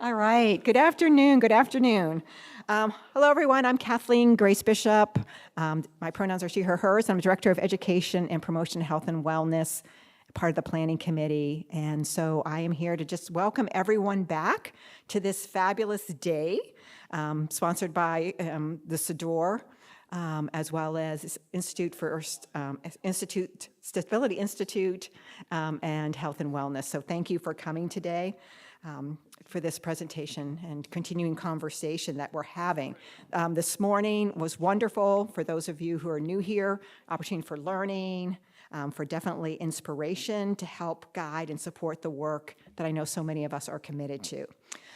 All right. Good afternoon. Good afternoon. Hello, everyone. I'm Kathleen Grace Bishop. My pronouns are she, her, hers. I'm Director of Education and Promotion of Health and Wellness, part of the Planning Committee. And so I am here to just welcome everyone back to this fabulous day, sponsored by the Sidore, as well as Stability Institute, and Health and Wellness. So thank you for coming today. For this presentation and continuing conversation that we're having. This morning was wonderful for those of you who are new here, opportunity for learning, for definitely inspiration to help guide and support the work that I know so many of us are committed to.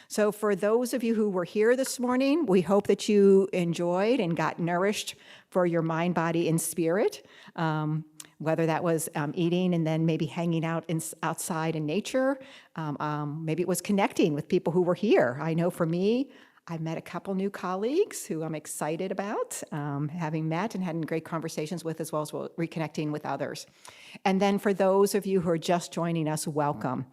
So for those of you who were here this morning, we hope that you enjoyed and got nourished for your mind, body, and spirit. Whether that was eating and then maybe hanging out outside in nature. Maybe it was connecting with people who were here. I know for me, I met a couple new colleagues who I'm excited about, having met and having great conversations with, as well as reconnecting with others. And then for those of you who are just joining us, welcome.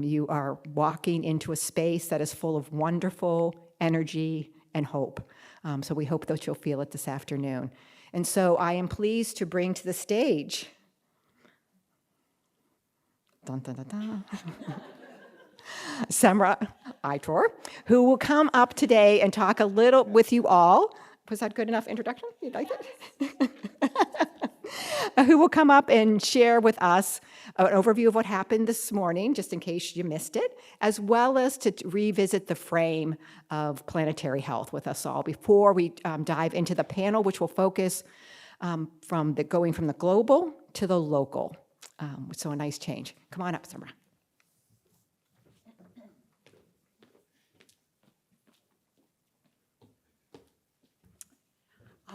You are walking into a space that is full of wonderful energy and hope. So we hope that you'll feel it this afternoon. And so I am pleased to bring to the stage Semra Aitor, who will come up today and talk a little with you all. Was that good enough introduction? You like it? Who will come up and share with us an overview of what happened this morning, just in case you missed it, as well as to revisit the frame of planetary health with us all before we dive into the panel, which will focus going from the global to the local. So a nice change. Come on up, Semra.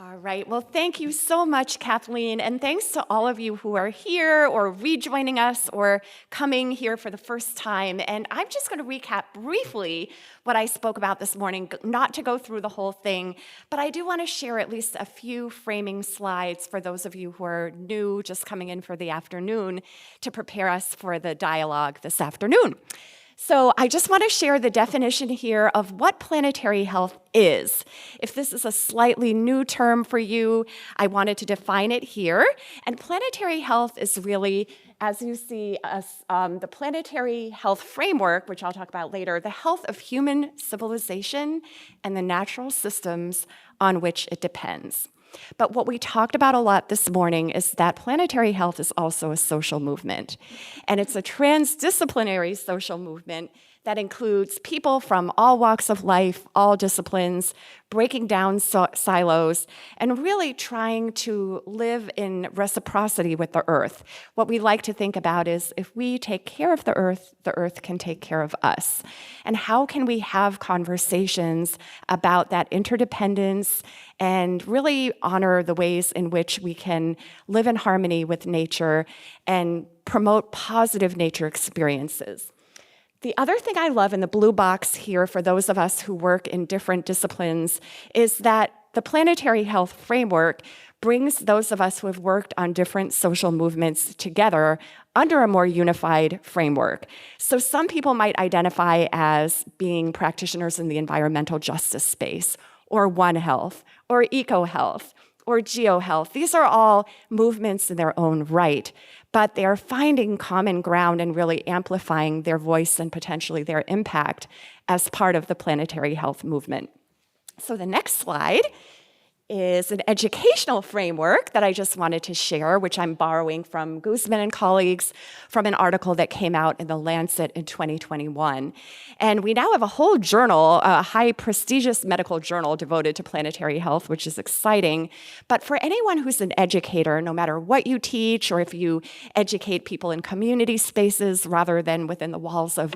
All right, well, thank you so much, Kathleen, and thanks to all of you who are here or rejoining us or coming here for the first time. And I'm just going to recap briefly what I spoke about this morning, not to go through the whole thing, but I do want to share at least a few framing slides for those of you who are new, just coming in for the afternoon, to prepare us for the dialogue this afternoon. So I just want to share the definition here of what planetary health is. If this is a slightly new term for you, I wanted to define it here. And planetary health is really, as you see, the planetary health framework, which I'll talk about later, the health of human civilization and the natural systems on which it depends. But what we talked about a lot this morning is that planetary health is also a social movement. And it's a transdisciplinary social movement that includes people from all walks of life, all disciplines, breaking down silos, and really trying to live in reciprocity with the earth. What we like to think about is if we take care of the earth can take care of us. And how can we have conversations about that interdependence and really honor the ways in which we can live in harmony with nature and promote positive nature experiences. The other thing I love in the blue box here for those of us who work in different disciplines is that the planetary health framework brings those of us who have worked on different social movements together under a more unified framework. So some people might identify as being practitioners in the environmental justice space, or One Health, or eco-health, or geo-health. These are all movements in their own right, but they are finding common ground and really amplifying their voice and potentially their impact as part of the planetary health movement. So the next slide is an educational framework that I just wanted to share, which I'm borrowing from Guzman and colleagues from an article that came out in The Lancet in 2021. And we now have a whole journal, a high prestigious medical journal devoted to planetary health, which is exciting. But for anyone who's an educator, no matter what you teach or if you educate people in community spaces rather than within the walls of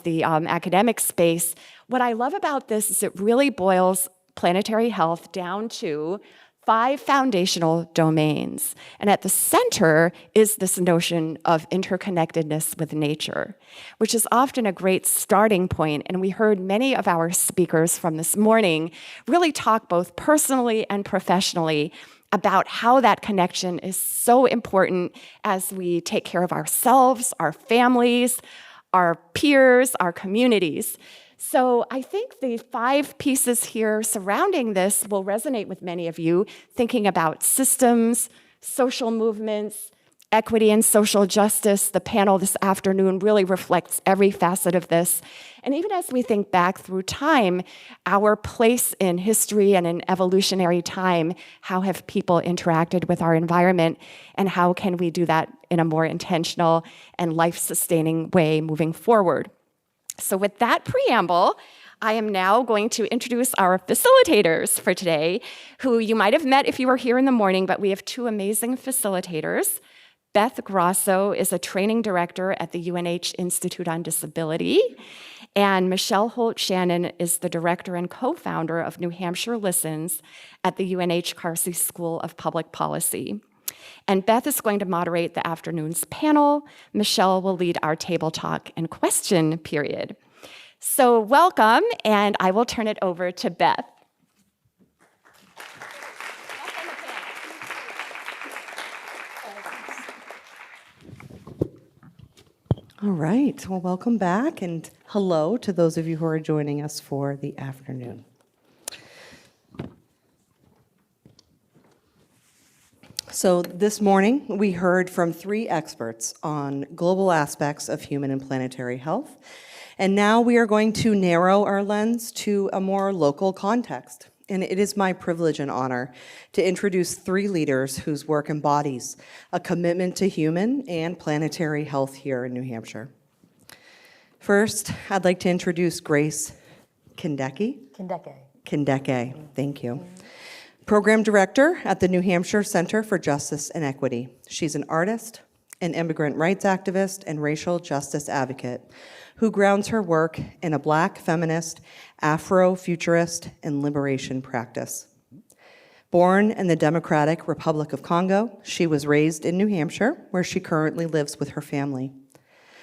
the academic space, what I love about this is it really boils planetary health down to 5 foundational domains. And at the center is this notion of interconnectedness with nature, which is often a great starting point. And we heard many of our speakers from this morning really talk both personally and professionally about how that connection is so important as we take care of ourselves, our families, our peers, our communities. So I think the 5 pieces here surrounding this will resonate with many of you, thinking about systems, social movements, equity and social justice. The panel this afternoon really reflects every facet of this. And even as we think back through time, our place in history and in evolutionary time, how have people interacted with our environment, and how can we do that in a more intentional and life-sustaining way moving forward? So with that preamble, I am now going to introduce our facilitators for today, who you might have met if you were here in the morning, but we have 2 amazing facilitators. Beth Grosso is a training director at the UNH Institute on Disability, and Michelle Holt-Shannon is the director and co-founder of New Hampshire Listens at the UNH Carsey School of Public Policy. And Beth is going to moderate the afternoon's panel. Michelle will lead our table talk and question period. So welcome, and I will turn it over to Beth. All right, well, welcome back, and hello to those of you who are joining us for the afternoon. So this morning, we heard from 3 experts on global aspects of human and planetary health, and now we are going to narrow our lens to a more local context. And it is my privilege and honor to introduce 3 leaders whose work embodies a commitment to human and planetary health here in New Hampshire. First, I'd like to introduce Grace Kindecki. Kindecki, thank you. Program Director at the New Hampshire Center for Justice and Equity. She's an artist, an immigrant rights activist, and racial justice advocate who grounds her work in a Black feminist, Afro-futurist, and liberation practice. Born in the Democratic Republic of Congo, she was raised in New Hampshire, where she currently lives with her family.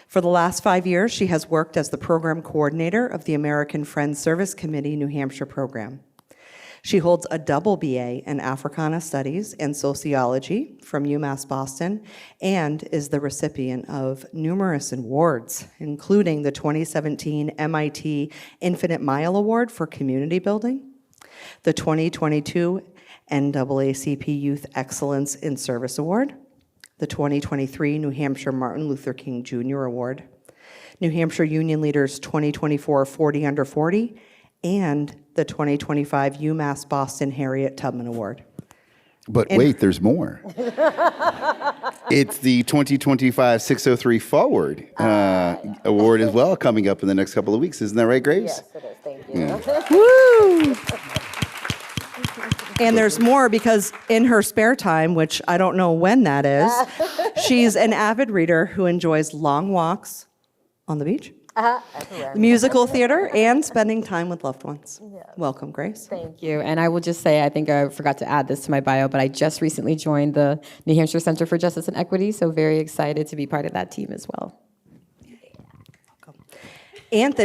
For the last 5 years, she has worked as the program coordinator of the American Friends Service Committee New Hampshire program. She holds a double BA in Africana Studies and Sociology from UMass Boston and is the recipient of numerous awards, including the 2017 MIT Infinite Mile Award for Community Building, the 2022 NAACP Youth Excellence in Service Award, the 2023 New Hampshire Martin Luther King Jr. Award, New Hampshire Union Leaders 2024 40 Under 40, and the 2025 UMass Boston Harriet Tubman Award. But wait, there's more. It's the 2025 603 Forward Award as well, coming up in the next couple of weeks. Isn't that right, Grace? Yes, it is. Thank you. Woo! And there's more because in her spare time, which I don't know when that is, she's an avid reader who enjoys long walks on the beach, musical theater, and spending time with loved ones. Yes. Welcome, Grace. Thank you. And I will just say, I think I forgot to add this to my bio, but I just recently joined the New Hampshire Center for Justice and Equity, so very excited to be part of that team as well.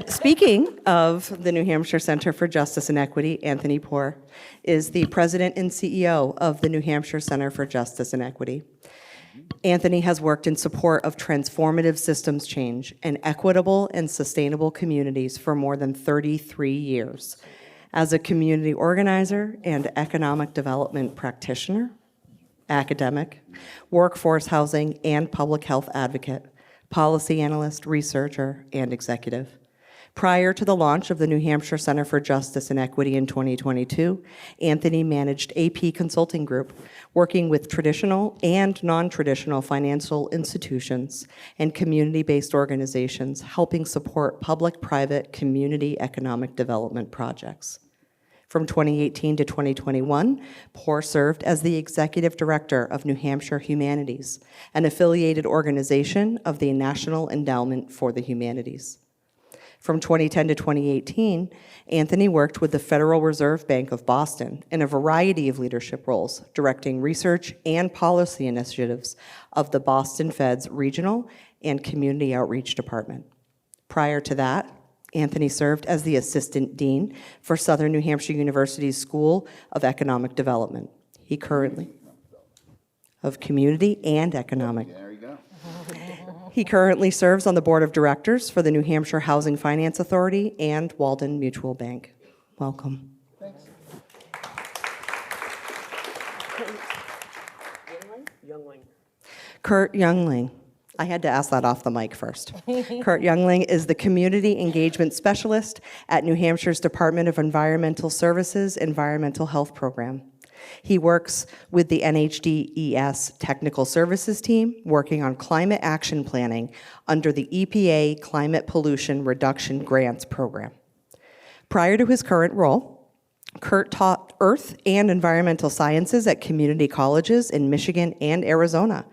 Speaking of the New Hampshire Center for Justice and Equity, Anthony Poore is the president and CEO of the New Hampshire Center for Justice and Equity. Anthony has worked in support of transformative systems change and equitable and sustainable communities for more than 33 years as a community organizer and economic development practitioner, academic, workforce housing and public health advocate, policy analyst, researcher, and executive. Prior to the launch of the New Hampshire Center for Justice and Equity in 2022, Anthony managed AP Consulting Group, working with traditional and non-traditional financial institutions and community-based organizations, helping support public-private community economic development projects. From 2018 to 2021, Poore served as the executive director of New Hampshire Humanities, an affiliated organization of the National Endowment for the Humanities. From 2010 to 2018, Anthony worked with the Federal Reserve Bank of Boston in a variety of leadership roles, directing research and policy initiatives of the Boston Fed's Regional and Community Outreach Department. Prior to that, Anthony served as the Assistant Dean for Southern New Hampshire University's School of Economic Development. He currently, of Community and Economic. There you go. He currently serves on the board of directors for the New Hampshire Housing Finance Authority and Walden Mutual Bank. Welcome. Thanks. Kurt Youngling. I had to ask that off the mic first. Kurt Youngling is the Community Engagement Specialist at New Hampshire's Department of Environmental Services Environmental Health Program. He works with the NHDES Technical Services Team, working on climate action planning under the EPA Climate Pollution Reduction Grants Program. Prior to his current role, Kurt taught earth and environmental sciences at community colleges in Michigan and Arizona,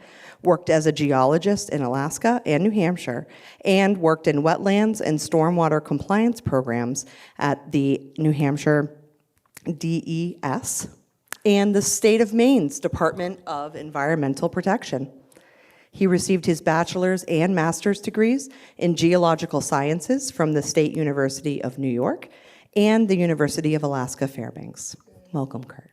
worked as a geologist in Alaska and New Hampshire, and worked in wetlands and stormwater compliance programs at the New Hampshire DES and the state of Maine's Department of Environmental Protection. He received his bachelor's and master's degrees in geological sciences from the State University of New York and the University of Alaska Fairbanks. Welcome, Kurt.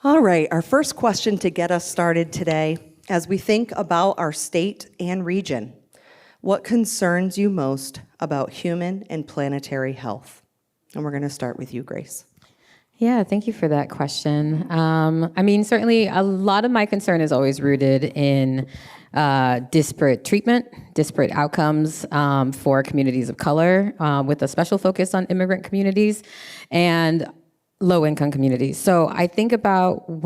All right, our first question to get us started today, as we think about our state and region, what concerns you most about human and planetary health? And we're going to start with you, Grace. Yeah, thank you for that question. I mean, certainly a lot of my concern is always rooted in disparate treatment, disparate outcomes for communities of color, with a special focus on immigrant communities and low-income communities. So when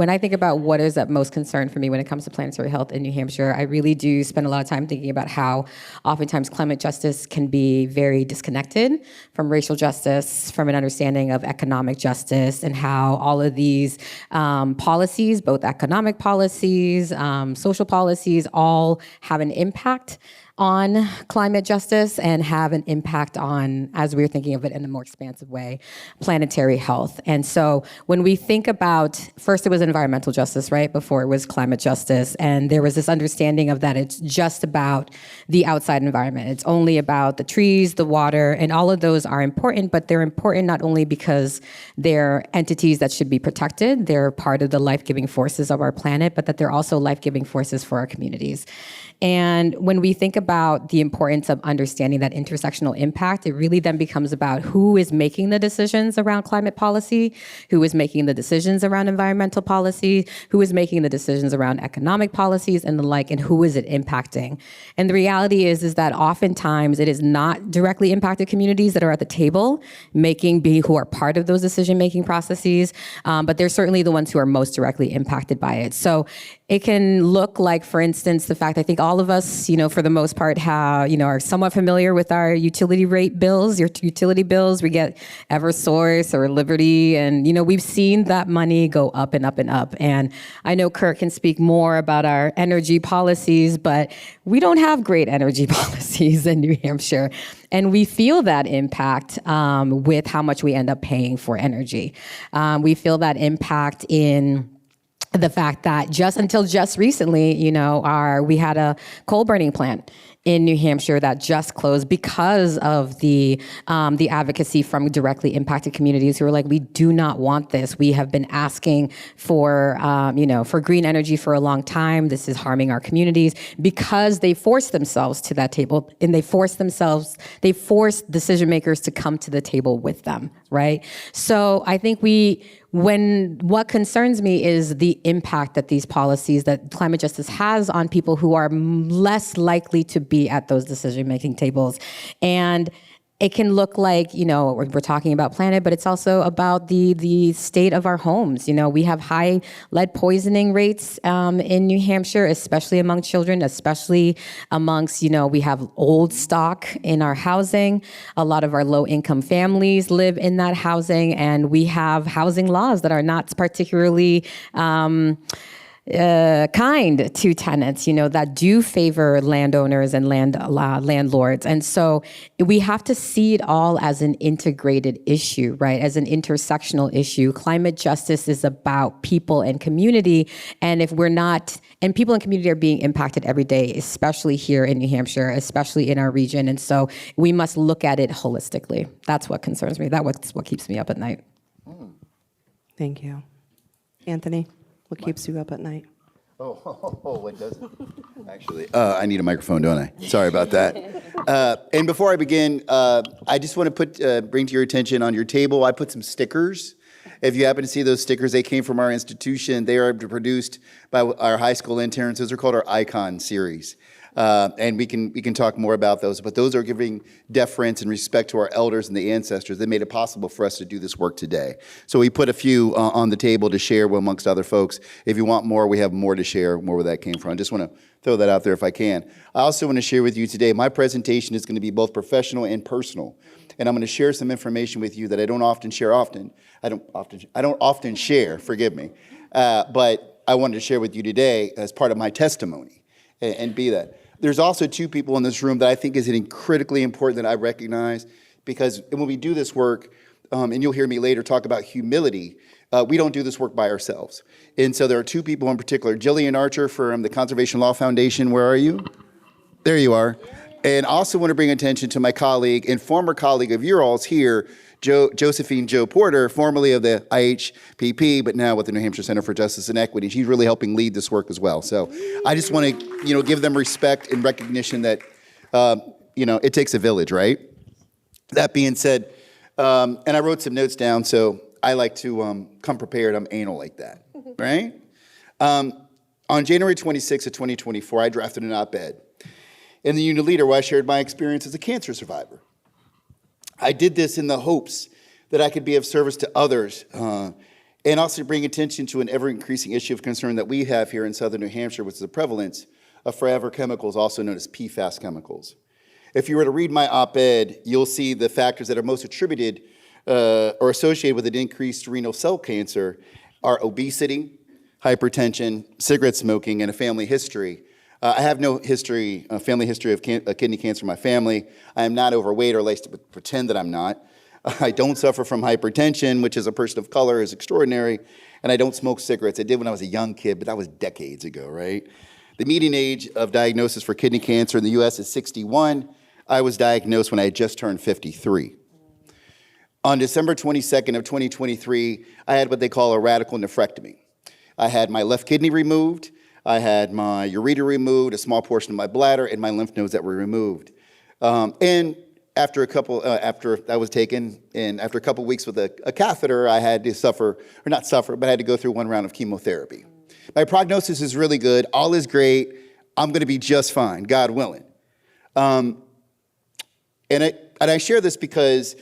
I think about what is of most concern for me when it comes to planetary health in New Hampshire, I really do spend a lot of time thinking about how oftentimes climate justice can be very disconnected from racial justice, from an understanding of economic justice, and how all of these policies, both economic policies, social policies, all have an impact on climate justice and have an impact on, as we're thinking of it in a more expansive way, planetary health. And so when we think about, first it was environmental justice, right, before it was climate justice, and there was this understanding of that it's just about the outside environment. It's only about the trees, the water, and all of those are important, but they're important not only because they're entities that should be protected, they're part of the life-giving forces of our planet, but that they're also life-giving forces for our communities. And when we think about the importance of understanding that intersectional impact, it really then becomes about who is making the decisions around climate policy, who is making the decisions around environmental policy, who is making the decisions around economic policies and the like, and who is it impacting. And the reality is that oftentimes it is not directly impacted communities that are at the table who are part of those decision-making processes, but they're certainly the ones who are most directly impacted by it. So it can look like, for instance, the fact I think all of us, for the most part, are somewhat familiar with our utility rate bills, your utility bills. We get Eversource or Liberty, and we've seen that money go up and up and up. And I know Kurt can speak more about our energy policies, but we don't have great energy policies in New Hampshire. And we feel that impact with how much we end up paying for energy. We feel that impact in the fact that just recently, we had a coal burning plant in New Hampshire that just closed because of the advocacy from directly impacted communities who are like, we do not want this. We have been asking for green energy for a long time. This is harming our communities, because they forced themselves to that table, and they forced decision makers to come to the table with them, right? So I think what concerns me is the impact that these policies, that climate justice has on people who are less likely to be at those decision-making tables. And it can look like, we're talking about planet, but it's also about the state of our homes. We have high lead poisoning rates in New Hampshire, especially among children, especially amongst, we have old stock in our housing. A lot of our low-income families live in that housing, and we have housing laws that are not particularly kind to tenants, that do favor landowners and landlords. And so we have to see it all as an integrated issue, right? As an intersectional issue. Climate justice is about people and community. And if we're not, and people and community are being impacted every day, especially here in New Hampshire, especially in our region. And so we must look at it holistically. That's what concerns me. That's what keeps me up at night. Thank you. Anthony? What keeps you up at night? Oh, it doesn't. Actually, I need a microphone, don't I? Sorry about that. And before I begin, I just want to bring to your attention on your table, I put some stickers. If you happen to see those stickers, they came from our institution. They are produced by our high school interns. Those are called our Icon series. And we can talk more about those, but those are giving deference and respect to our elders and the ancestors that made it possible for us to do this work today. So we put a few on the table to share amongst other folks. If you want more, we have more to share, more where that came from. I just want to throw that out there if I can. I also want to share with you today, my presentation is going to be both professional and personal. And I'm going to share some information with you that I don't often share I don't often share, forgive me. But I wanted to share with you today as part of my testimony and be that. There's also two people in this room that I think is critically important that I recognize, because when we do this work, and you'll hear me later talk about humility, we don't do this work by ourselves. And so there are two people in particular. Jillian Archer from the Conservation Law Foundation, where are you? There you are. And I also want to bring attention to my colleague and former colleague of yours here, Josephine Jo Porter, formerly of the IHPP, but now with the New Hampshire Center for Justice and Equity. She's really helping lead this work as well. So I just want to, give them respect and recognition that, it takes a village, right? That being said, and I wrote some notes down, so I like to come prepared. I'm anal like that, right? On January 26th of 2024, I drafted an op-ed in the Union Leader where I shared my experience as a cancer survivor. I did this in the hopes that I could be of service to others and also bring attention to an ever-increasing issue of concern that we have here in southern New Hampshire, which is the prevalence of forever chemicals, also known as PFAS chemicals. If you were to read my op-ed, you'll see the factors that are most attributed or associated with an increased renal cell cancer are obesity, hypertension, cigarette smoking, and a family history. I have no family history of kidney cancer in my family. I am not overweight, or at least pretend that I'm not. I don't suffer from hypertension, which as a person of color is extraordinary, and I don't smoke cigarettes. I did when I was a young kid, but that was decades ago, right? The median age of diagnosis for kidney cancer in the U.S. is 61. I was diagnosed when I had just turned 53. On December 22nd of 2023, I had what they call a radical nephrectomy. I had my left kidney removed, I had my ureter removed, a small portion of my bladder, and my lymph nodes that were removed. And after that was taken, and after a couple weeks with a catheter, I had to I had to go through one round of chemotherapy. My prognosis is really good. All is great. I'm going to be just fine, God willing. And I share this because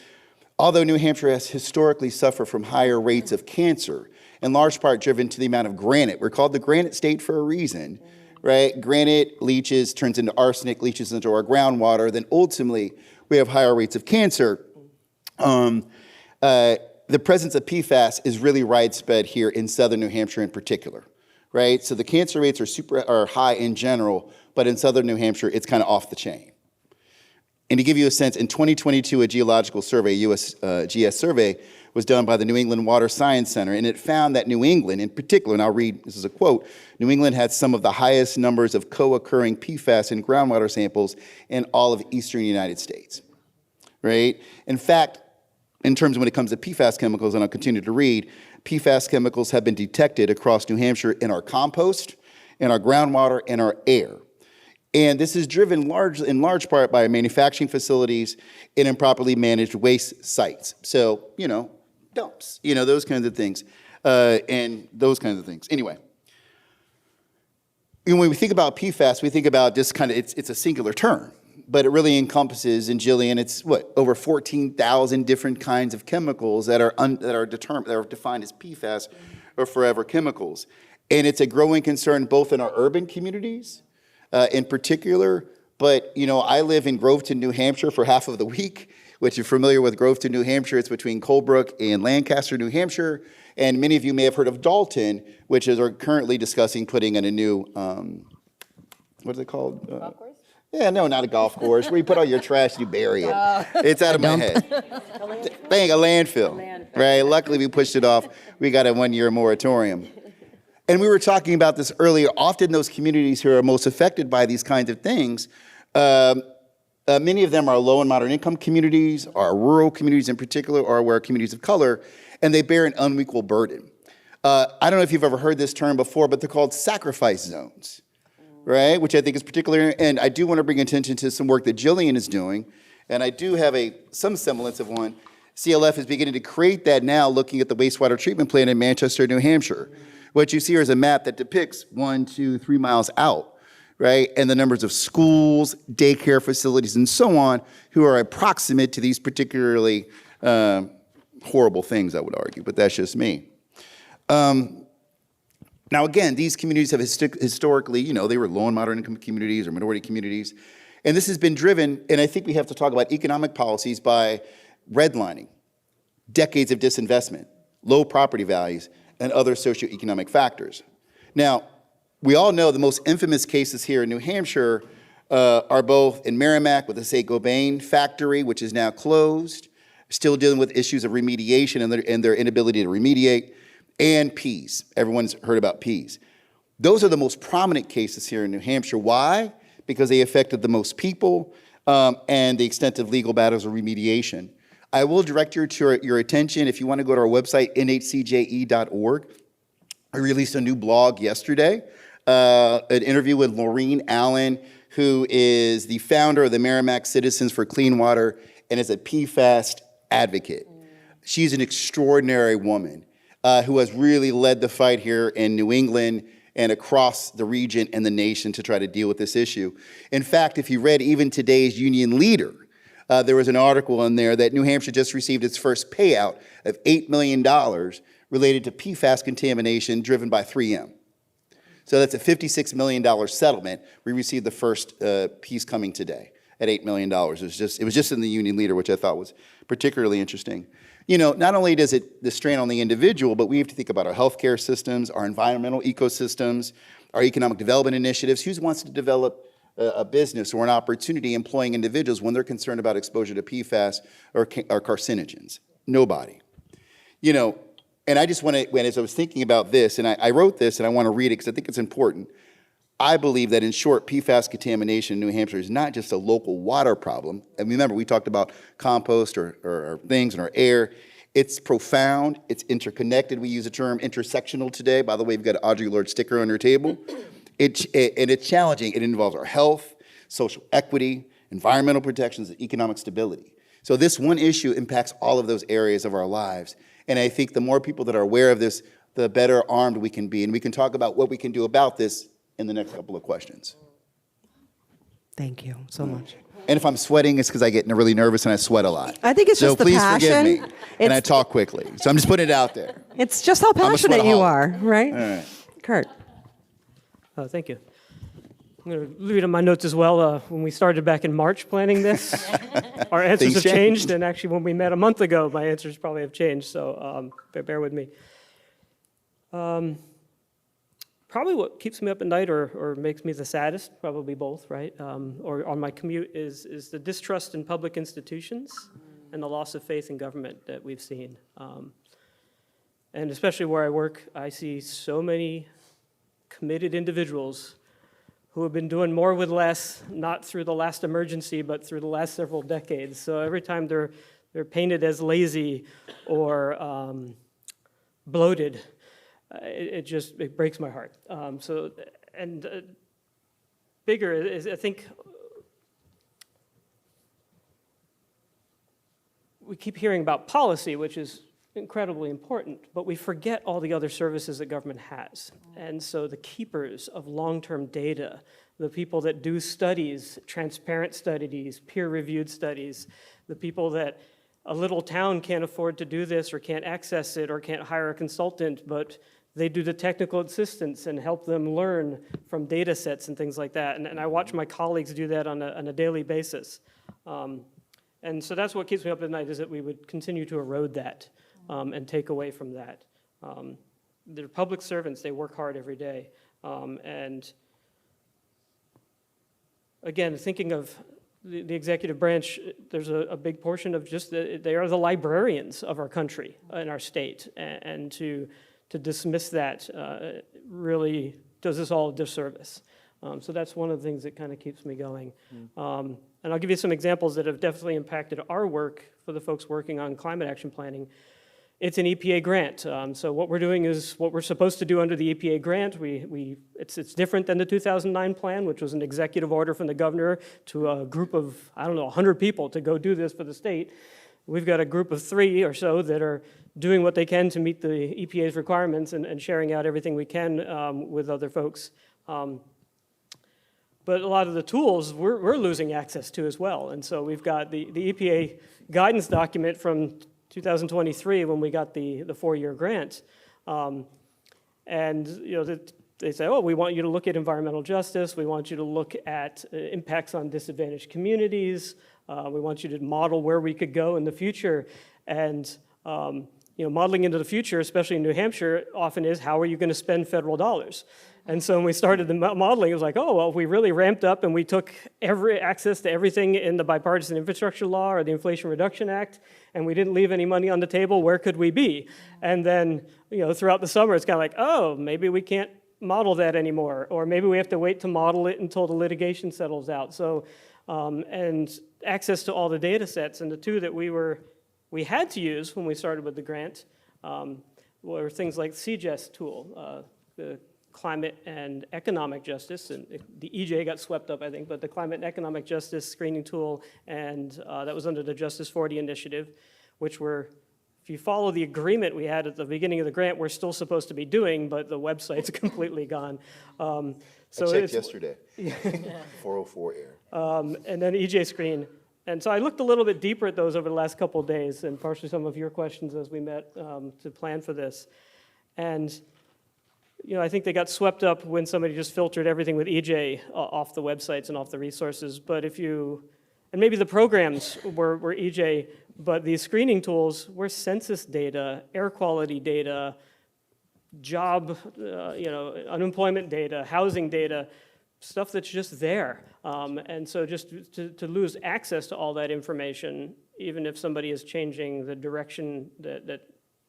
although New Hampshire has historically suffered from higher rates of cancer, in large part driven to the amount of granite. We're called the granite state for a reason, right? Granite leaches, turns into arsenic, leaches into our groundwater. Then ultimately, we have higher rates of cancer. The presence of PFAS is really widespread here in southern New Hampshire in particular, right? So the cancer rates are high in general, but in southern New Hampshire, it's kind of off the chain. And to give you a sense, in 2022, a geological survey, USGS survey, was done by the New England Water Science Center, and it found that New England in particular, and I'll read, this is a quote, New England had some of the highest numbers of co-occurring PFAS in groundwater samples in all of eastern United States, right? In fact, in terms of when it comes to PFAS chemicals, and I'll continue to read, PFAS chemicals have been detected across New Hampshire in our compost, in our groundwater, and our air. And this is driven in large part by manufacturing facilities and improperly managed waste sites. So, dumps, those kinds of things, Anyway, when we think about PFAS, we think about just it's a singular term, but it really encompasses, in Jillian, it's over 14,000 different kinds of chemicals that are defined as PFAS or forever chemicals. And it's a growing concern both in our urban communities, in particular, but I live in Groveton, New Hampshire for half of the week, which you're familiar with Groveton, New Hampshire. It's between Colebrook and Lancaster, New Hampshire. And many of you may have heard of Dalton, which are currently discussing putting in a new, what is it called? Golf course? Yeah, no, not a golf course. Where you put all your trash, you bury it. It's out of my head. A landfill, right? Luckily, we pushed it off. We got a 1-year moratorium. And we were talking about this earlier. Often those communities who are most affected by these kinds of things, many of them are low and moderate income communities, are rural communities in particular, or where communities of color, and they bear an unequal burden. I don't know if you've ever heard this term before, but they're called sacrifice zones, right? Which I think is particular, and I do want to bring attention to some work that Jillian is doing, and I do have some semblance of one. CLF is beginning to create that now, looking at the wastewater treatment plant in Manchester, New Hampshire. What you see here is a map that depicts 1, 2, 3 miles out, right? And the numbers of schools, daycare facilities, and so on, who are approximate to these particularly horrible things, I would argue, but that's just me. Now, again, these communities have historically, they were low and moderate income communities or minority communities. And this has been driven, and I think we have to talk about economic policies by redlining, decades of disinvestment, low property values, and other socioeconomic factors. Now, we all know the most infamous cases here in New Hampshire are both in Merrimack with the Saint-Gobain factory, which is now closed, still dealing with issues of remediation and their inability to remediate, and Pease. Everyone's heard about Pease. Those are the most prominent cases here in New Hampshire. Why? Because they affected the most people and the extent of legal battles or remediation. I will direct your attention, if you want to go to our website, nhcje.org. I released a new blog yesterday, an interview with Laureen Allen, who is the founder of the Merrimack Citizens for Clean Water and is a PFAS advocate. She's an extraordinary woman who has really led the fight here in New England and across the region and the nation to try to deal with this issue. In fact, if you read even today's Union Leader, there was an article in there that New Hampshire just received its first payout of $8 million related to PFAS contamination driven by 3M. So that's a $56 million settlement. We received the first piece coming today at $8 million. It was just in the Union Leader, which I thought was particularly interesting. Not only does the strain on the individual, but we have to think about our healthcare systems, our environmental ecosystems, our economic development initiatives. Who wants to develop a business or an opportunity employing individuals when they're concerned about exposure to PFAS or carcinogens? Nobody. And I just want to, as I was thinking about this, and I wrote this and I want to read it because I think it's important. I believe that, in short, PFAS contamination in New Hampshire is not just a local water problem. And remember, we talked about compost or things in our air. It's profound. It's interconnected. We use the term intersectional today. By the way, you've got an Audre Lorde sticker on your table. And it's challenging. It involves our health, social equity, environmental protections, and economic stability. So this one issue impacts all of those areas of our lives. And I think the more people that are aware of this, the better armed we can be. And we can talk about what we can do about this in the next couple of questions. Thank you so much. And if I'm sweating, it's because I get really nervous and I sweat a lot. I think it's just the passion. So please forgive me. And I talk quickly. So I'm just putting it out there. It's just how passionate you are, right? All right. Kurt. Thank you. I'm going to read on my notes as well. When we started back in March planning this, our answers have changed. And actually, when we met a month ago, my answers probably have changed. So bear with me. Probably what keeps me up at night or makes me the saddest, probably both, right? Or on my commute is the distrust in public institutions and the loss of faith in government that we've seen. And especially where I work, I see so many committed individuals who have been doing more with less, not through the last emergency, but through the last several decades. So every time they're painted as lazy or bloated, it breaks my heart. Bigger is, I think, we keep hearing about policy, which is incredibly important, but we forget all the other services that government has. And so the keepers of long-term data, the people that do studies, transparent studies, peer-reviewed studies, the people that a little town can't afford to do this or can't access it or can't hire a consultant, but they do the technical assistance and help them learn from data sets and things like that. And I watch my colleagues do that on a daily basis. And so that's what keeps me up at night, is that we would continue to erode that and take away from that. They're public servants. They work hard every day. And again, thinking of the executive branch, there's a big portion of just they are the librarians of our country and our state. And to dismiss that really does us all a disservice. So that's one of the things that kind of keeps me going. And I'll give you some examples that have definitely impacted our work for the folks working on climate action planning. it's an EPA grant. So what we're doing is what we're supposed to do under the EPA grant. It's different than the 2009 plan, which was an executive order from the governor to a group of, 100 people to go do this for the state. We've got a group of 3 or so that are doing what they can to meet the EPA's requirements and sharing out everything we can with other folks. But a lot of the tools we're losing access to as well. And so we've got the EPA guidance document from 2023 when we got the 4-year grant. And they say, oh, we want you to look at environmental justice. We want you to look at impacts on disadvantaged communities. We want you to model where we could go in the future. And modeling into the future, especially in New Hampshire, often is how are you going to spend federal dollars? And so when we started the modeling, it was like, oh, well, if we really ramped up and we took access to everything in the Bipartisan Infrastructure Law or the Inflation Reduction Act, and we didn't leave any money on the table, where could we be? And then, throughout the summer, it's kind of like, oh, maybe we can't model that anymore, or maybe we have to wait to model it until the litigation settles out. So, and access to all the data sets, and the 2 that we had to use when we started with the grant were things like CGES tool, the Climate and Economic Justice, and the EJ got swept up, I think, but the Climate and Economic Justice screening tool, and that was under the Justice 40 initiative, which if you follow the agreement we had at the beginning of the grant, we're still supposed to be doing, but the website's completely gone. I checked yesterday. 404 air. And then EJ screen. And so I looked a little bit deeper at those over the last couple of days, and partially some of your questions as we met to plan for this. And I think they got swept up when somebody just filtered everything with EJ off the websites and off the resources. But and maybe the programs were EJ, but these screening tools were census data, air quality data, job, unemployment data, housing data, stuff that's just there. And so just to lose access to all that information, even if somebody is changing the direction that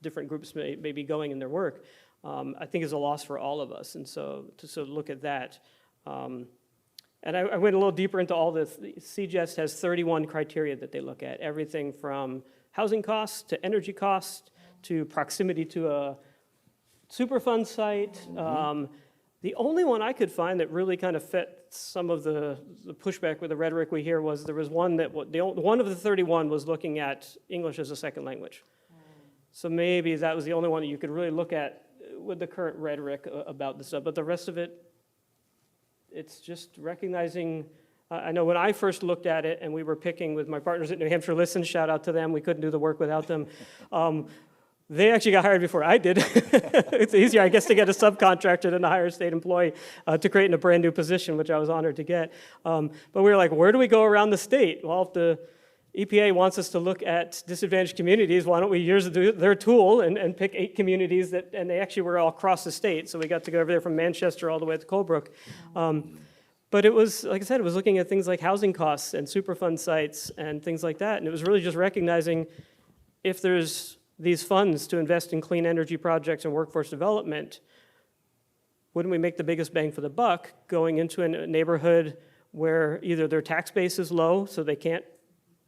different groups may be going in their work, I think is a loss for all of us. And so to look at that. And I went a little deeper into all this. CGES has 31 criteria that they look at, everything from housing costs to energy costs to proximity to a Superfund site. The only one I could find that really kind of fit some of the pushback with the rhetoric we hear was there was one that one of the 31 was looking at English as a second language. So maybe that was the only one that you could really look at with the current rhetoric about this stuff. But the rest of it, it's just recognizing. I know when I first looked at it and we were picking with my partners at New Hampshire Listen, shout out to them, we couldn't do the work without them. They actually got hired before I did. It's easier, I guess, to get a subcontractor than to hire a state employee to create a brand new position, which I was honored to get. But we were like, where do we go around the state? Well, if the EPA wants us to look at disadvantaged communities, why don't we use their tool and pick 8 communities and they actually were all across the state. So we got to go over there from Manchester all the way to Colebrook. But it was, like I said, it was looking at things like housing costs and Superfund sites and things like that. And it was really just recognizing if there's these funds to invest in clean energy projects and workforce development, wouldn't we make the biggest bang for the buck going into a neighborhood where either their tax base is low, so they can't,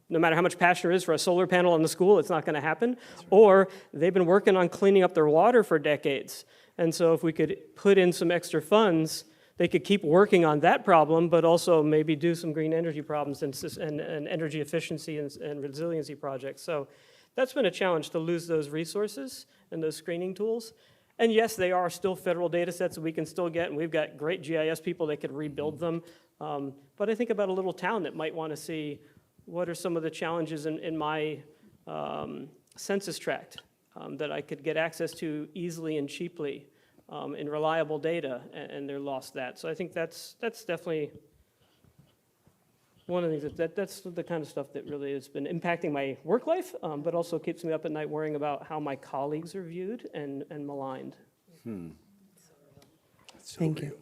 no matter how much passion there is for a solar panel on the school, it's not going to happen, right. Or they've been working on cleaning up their water for decades. And so if we could put in some extra funds, they could keep working on that problem, but also maybe do some green energy problems and energy efficiency and resiliency projects. So that's been a challenge, to lose those resources and those screening tools. And yes, they are still federal data sets that we can still get, and we've got great GIS people that could rebuild them. But I think about a little town that might want to see what are some of the challenges in my census tract that I could get access to easily and cheaply in reliable data, and they're lost that. So I think that's definitely one of the things that's the kind of stuff that really has been impacting my work life, but also keeps me up at night worrying about how my colleagues are viewed and maligned. Thank you.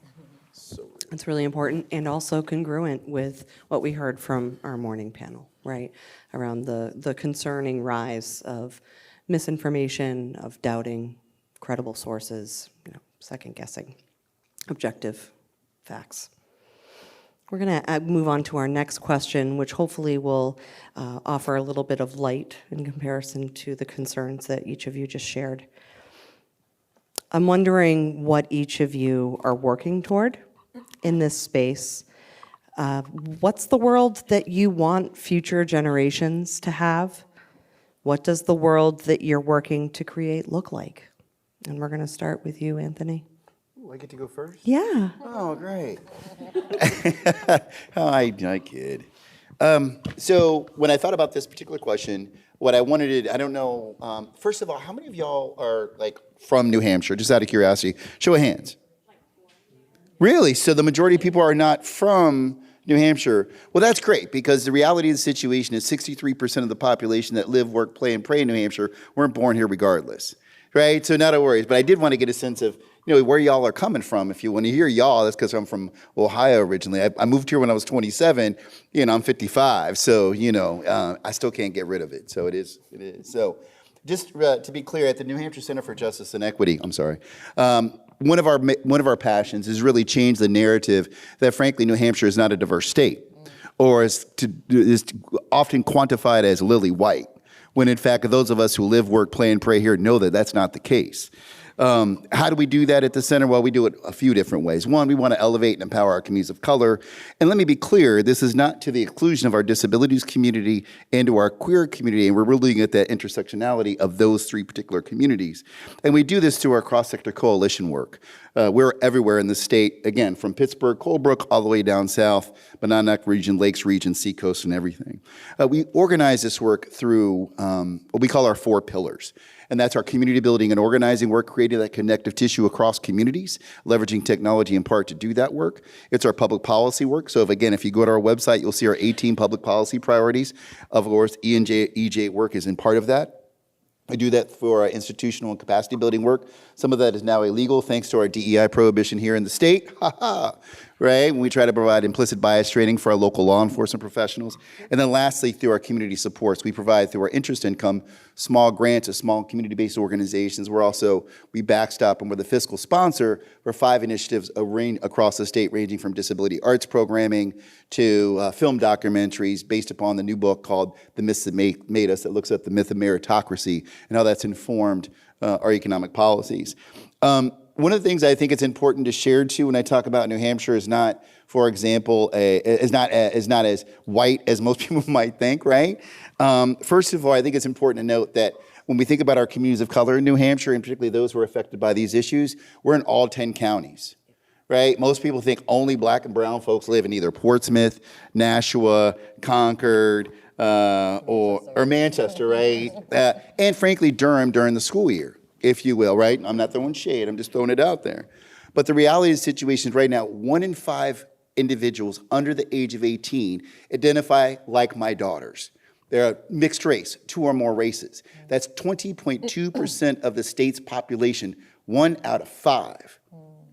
It's really important and also congruent with what we heard from our morning panel, right? Around the concerning rise of misinformation, of doubting credible sources, second guessing objective facts. We're going to move on to our next question, which hopefully will offer a little bit of light in comparison to the concerns that each of you just shared. I'm wondering what each of you are working toward in this space. What's the world that you want future generations to have? What does the world that you're working to create look like? And we're going to start with you, Anthony. Ooh, I get to go first? Yeah. Oh, great. I kid. So when I thought about this particular question, what I wanted to, I don't know, first of all, how many of y'all are like from New Hampshire? Just out of curiosity, show of hands. Really? So the majority of people are not from New Hampshire. Well, that's great, because the reality of the situation is 63% of the population that live, work, play, and pray in New Hampshire weren't born here regardless, right? So not a worries, but I did want to get a sense of, where y'all are coming from. If you want to hear y'all, that's because I'm from Ohio originally. I moved here when I was 27. I'm 55, so, I still can't get rid of it. So it is. So just to be clear, at the New Hampshire Center for Justice and Equity, one of our passions is really change the narrative that, frankly, New Hampshire is not a diverse state, or is often quantified as lily white, when in fact those of us who live, work, play, and pray here know that that's not the case. How do we do that at the center? Well, we do it a few different ways. One, we want to elevate and empower our communities of color. And let me be clear, this is not to the exclusion of our disabilities community and to our queer community, and we're really looking at that intersectionality of those three particular communities. And we do this through our cross-sector coalition work. We're everywhere in the state, again, from Pittsburgh, Colebrook, all the way down south, Monadnock region, Lakes region, Seacoast, and everything. We organize this work through what we call our 4 pillars. And that's our community building and organizing work, creating that connective tissue across communities, leveraging technology in part to do that work. It's our public policy work. So if you go to our website, you'll see our 18 public policy priorities. Of course, EJ work is in part of that. I do that for our institutional and capacity building work. Some of that is now illegal thanks to our DEI prohibition here in the state. Right? When we try to provide implicit bias training for our local law enforcement professionals. And then lastly, through our community supports, we provide through our interest income small grants to small community-based organizations. We backstop and we're the fiscal sponsor for 5 initiatives across the state, ranging from disability arts programming to film documentaries based upon the new book called The Myths That Made Us, that looks at the myth of meritocracy and how that's informed our economic policies. One of the things I think it's important to share too when I talk about New Hampshire is not, for example, is not as white as most people might think, right? First of all, I think it's important to note that when we think about our communities of color in New Hampshire, and particularly those who are affected by these issues, we're in all 10 counties, right? Most people think only black and brown folks live in either Portsmouth, Nashua, Concord, or Manchester, right? And frankly, Durham during the school year, if you will, right? I'm not throwing shade, I'm just throwing it out there. But the reality of the situation is right now, 1 in 5 individuals under the age of 18 identify like my daughters. They're mixed race, 2 or more races. That's 20.2% of the state's population, 1 out of 5,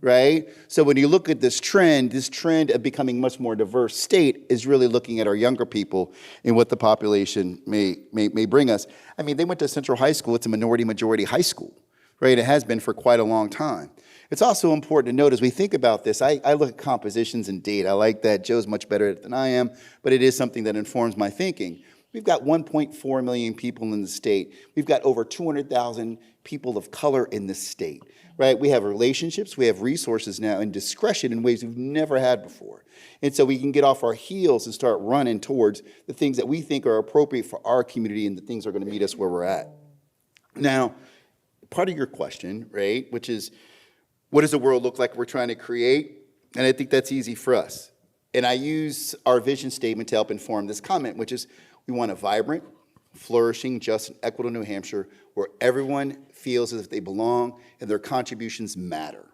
right? So when you look at this trend of becoming much more diverse state is really looking at our younger people and what the population may bring us. I mean, they went to Central High School. It's a minority-majority high school, right? It has been for quite a long time. It's also important to note as we think about this, I look at compositions and data. I like that. Joe's much better at it than I am, but it is something that informs my thinking. We've got 1.4 million people in the state. We've got over 200,000 people of color in this state, right? We have relationships, we have resources now and discretion in ways we've never had before. And so we can get off our heels and start running towards the things that we think are appropriate for our community and the things that are going to meet us where we're at. Now, part of your question, right, which is, what does the world look like we're trying to create? And I think that's easy for us. And I use our vision statement to help inform this comment, which is we want a vibrant, flourishing, just, and equitable New Hampshire where everyone feels as if they belong and their contributions matter,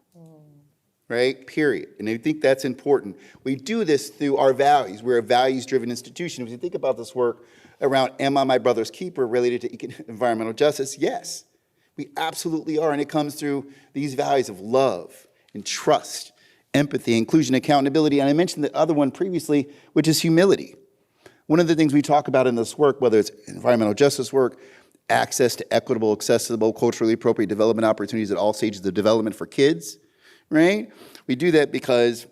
right? Period. And I think that's important. We do this through our values. We're a values-driven institution. If you think about this work around, am I my brother's keeper related to environmental justice? Yes, we absolutely are. And it comes through these values of love and trust, empathy, inclusion, accountability. And I mentioned the other one previously, which is humility. One of the things we talk about in this work, whether it's environmental justice work, access to equitable, accessible, culturally appropriate development opportunities at all stages of development for kids, right? We do that because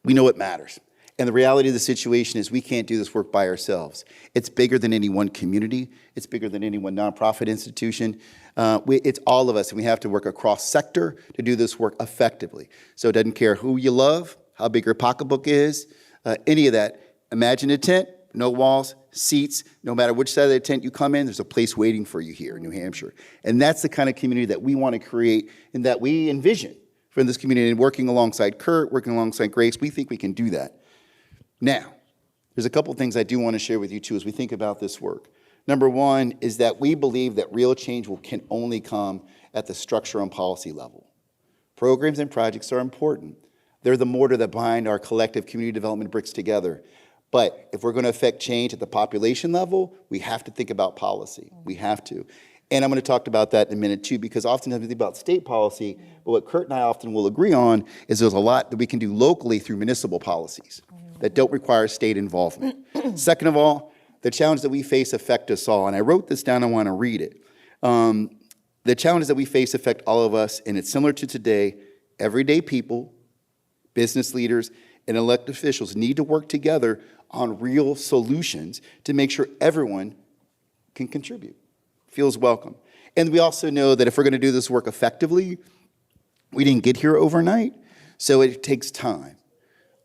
we know it matters. And the reality of the situation is we can't do this work by ourselves. It's bigger than any one community. It's bigger than any one nonprofit institution. It's all of us, and we have to work across sector to do this work effectively. So it doesn't care who you love, how big your pocketbook is, any of that. Imagine a tent, no walls, seats. No matter which side of the tent you come in, there's a place waiting for you here in New Hampshire. And that's the kind of community that we want to create and that we envision for this community. And working alongside Kurt, working alongside Grace, we think we can do that. Now, there's a couple things I do want to share with you too as we think about this work. Number one is that we believe that real change can only come at the structure and policy level. Programs and projects are important. They're the mortar that bind our collective community development bricks together. But if we're going to affect change at the population level, we have to think about policy. We have to. And I'm going to talk about that in a minute too, because oftentimes we think about state policy, but what Kurt and I often will agree on is there's a lot that we can do locally through municipal policies that don't require state involvement. Second of all, the challenges that we face affect us all. And I wrote this down, I want to read it. The challenges that we face affect all of us, and it's similar to today. Everyday people, business leaders, and elected officials need to work together on real solutions to make sure everyone can contribute, feels welcome. And we also know that if we're going to do this work effectively, we didn't get here overnight, so it takes time.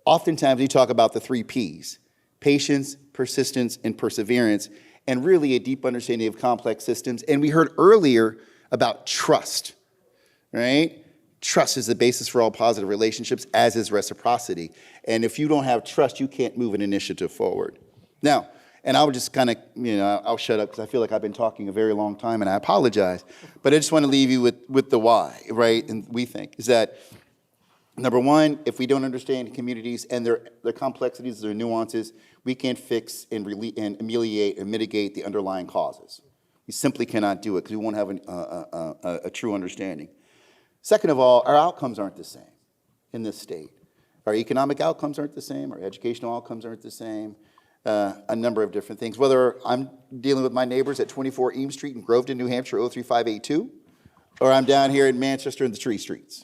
Oftentimes we talk about the 3 Ps, patience, persistence, and perseverance, and really a deep understanding of complex systems. And we heard earlier about trust, right? Trust is the basis for all positive relationships, as is reciprocity. And if you don't have trust, you can't move an initiative forward. Now, and I'll just kind of, I'll shut up because I feel like I've been talking a very long time, and I apologize. But I just want to leave you with the why, right? And we think is that, number one, if we don't understand communities and their complexities, their nuances, we can't fix and ameliorate and mitigate the underlying causes. We simply cannot do it because we won't have a true understanding. Second of all, our outcomes aren't the same in this state. Our economic outcomes aren't the same. Our educational outcomes aren't the same. A number of different things. Whether I'm dealing with my neighbors at 24 Eames Street in Groveton, New Hampshire, 03582, or I'm down here in Manchester in the Tree Streets,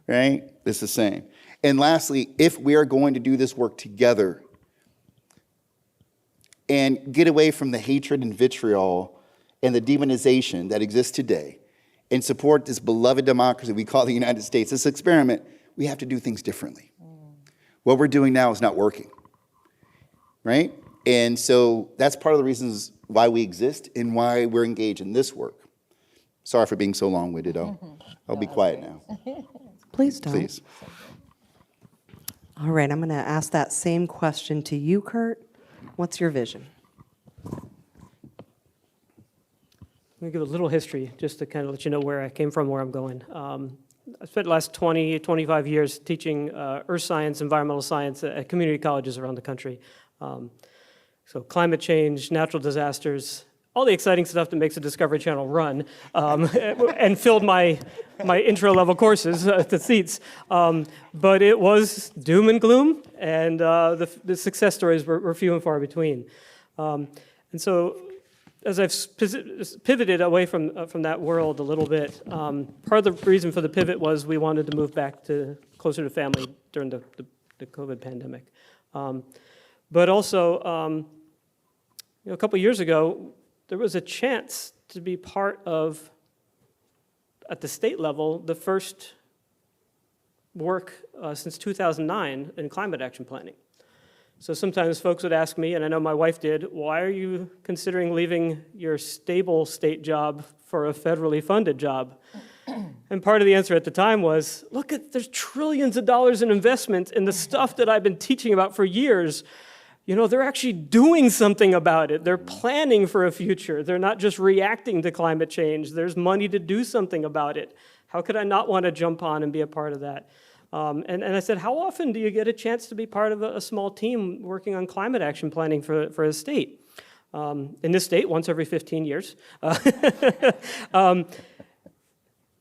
right? It's the same. And lastly, if we are going to do this work together and get away from the hatred and vitriol and the demonization that exists today, and support this beloved democracy we call the United States, this experiment, we have to do things differently. What we're doing now is not working, right? And so that's part of the reasons why we exist and why we're engaged in this work. Sorry for being so long-winded. I'll be quiet now. Please don't. Please. All right, I'm going to ask that same question to you, Kurt. What's your vision? Let me give a little history just to kind of let you know where I came from, where I'm going. I spent the last 20, 25 years teaching earth science, environmental science at community colleges around the country. So climate change, natural disasters, all the exciting stuff that makes the Discovery Channel run, and filled my intro-level courses at the seats. But it was doom and gloom, and the success stories were few and far between. And so as I've pivoted away from that world a little bit, part of the reason for the pivot was we wanted to move back to closer to family during the COVID pandemic. But also, a couple years ago, there was a chance to be part of, at the state level, the first work since 2009 in climate action planning. So sometimes folks would ask me, and I know my wife did, why are you considering leaving your stable state job for a federally funded job? And part of the answer at the time was, look, there's trillions of dollars in investment in the stuff that I've been teaching about for years. They're actually doing something about it. They're planning for a future. They're not just reacting to climate change. There's money to do something about it. How could I not want to jump on and be a part of that? And I said, how often do you get a chance to be part of a small team working on climate action planning for a state? In this state, once every 15 years.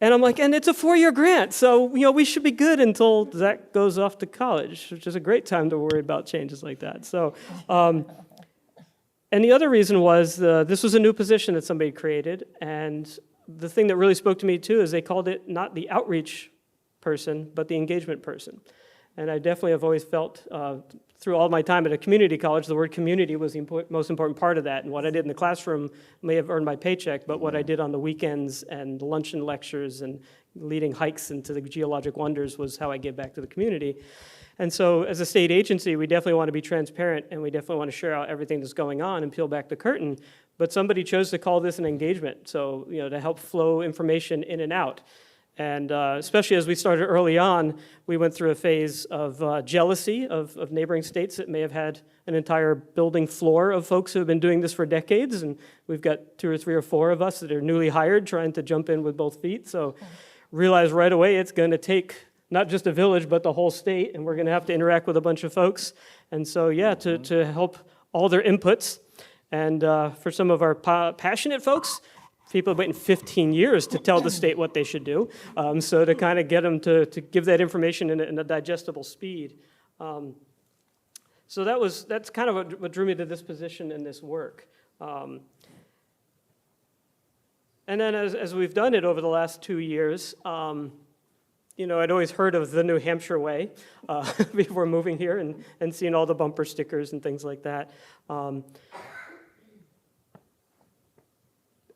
And I'm like, and it's a 4-year grant, so we should be good until Zach goes off to college, which is a great time to worry about changes like that. So, and the other reason was this was a new position that somebody created, and the thing that really spoke to me too is they called it not the outreach person, but the engagement person. And I definitely have always felt through all my time at a community college, the word community was the most important part of that. And what I did in the classroom may have earned my paycheck, but what I did on the weekends and luncheon lectures and leading hikes into the geologic wonders was how I give back to the community. And so as a state agency, we definitely want to be transparent, and we definitely want to share out everything that's going on and peel back the curtain. But somebody chose to call this an engagement, so to help flow information in and out. And especially as we started early on, we went through a phase of jealousy of neighboring states that may have had an entire building floor of folks who have been doing this for decades. And we've got 2 or 3 or 4 of us that are newly hired trying to jump in with both feet. So realize right away it's going to take not just a village, but the whole state. And we're going to have to interact with a bunch of folks. And so, yeah, to help all their inputs. And for some of our passionate folks, people have waited 15 years to tell the state what they should do. So to kind of get them to give that information in a digestible speed. So that's kind of what drew me to this position and this work. And then as we've done it over the last 2 years, I'd always heard of the New Hampshire way before moving here and seeing all the bumper stickers and things like that.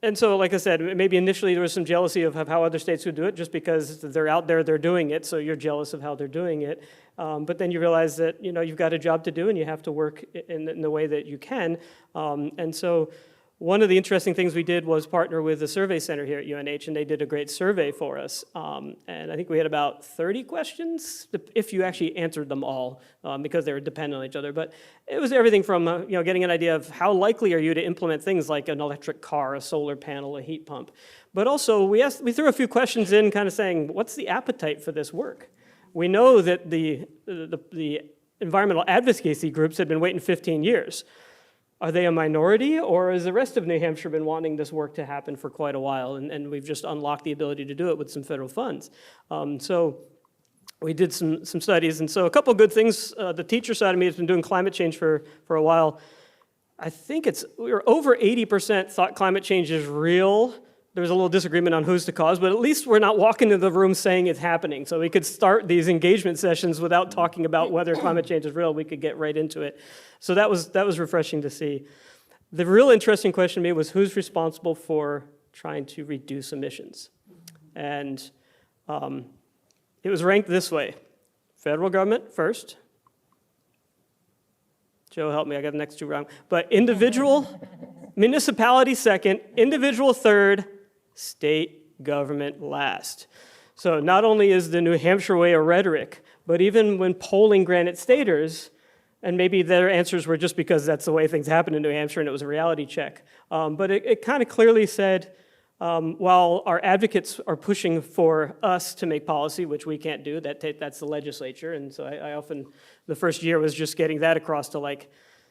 And so, like I said, maybe initially there was some jealousy of how other states would do it just because they're out there, they're doing it, so you're jealous of how they're doing it. But then you realize that, you've got a job to do and you have to work in the way that you can. And so one of the interesting things we did was partner with the survey center here at UNH, and they did a great survey for us. And I think we had about 30 questions, if you actually answered them all, because they were dependent on each other. But it was everything from getting an idea of how likely are you to implement things like an electric car, a solar panel, a heat pump. But also we threw a few questions in, kind of saying, what's the appetite for this work? We know that the environmental advocacy groups have been waiting 15 years. Are they a minority, or has the rest of New Hampshire been wanting this work to happen for quite a while, and we've just unlocked the ability to do it with some federal funds? So we did some studies, and so a couple of good things. The teacher side of me has been doing climate change for a while. I think we were over 80% thought climate change is real. There was a little disagreement on who's the cause, but at least we're not walking into the room saying it's happening. So we could start these engagement sessions without talking about whether climate change is real. We could get right into it. So that was refreshing to see. The real interesting question to me was who's responsible for trying to reduce emissions? And it was ranked this way. Federal government first. Joe, help me, I got the next 2 wrong. But municipality second, individual third, state government last. So not only is the New Hampshire way a rhetoric, but even when polling Granite Staters, and maybe their answers were just because that's the way things happen in New Hampshire and it was a reality check, but it kind of clearly said, while our advocates are pushing for us to make policy, which we can't do, that's the legislature, and so I often, the first year was just getting that across to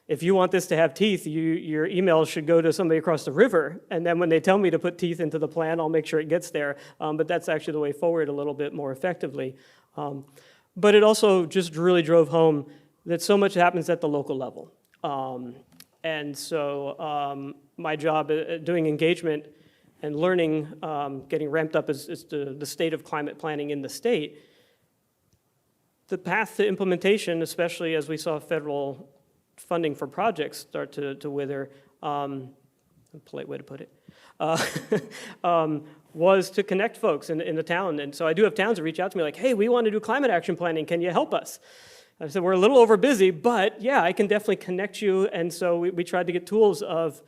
if you want this to have teeth, your email should go to somebody across the river, and then when they tell me to put teeth into the plan, I'll make sure it gets there. But that's actually the way forward a little bit more effectively. But it also just really drove home that so much happens at the local level. And so my job doing engagement and learning, getting ramped up is the state of climate planning in the state. The path to implementation, especially as we saw federal funding for projects start to wither, a polite way to put it, was to connect folks in the town. And so I do have towns that reach out to me like, hey, we want to do climate action planning, can you help us? I said, we're a little over busy, but yeah, I can definitely connect you. And so we tried to get tools of,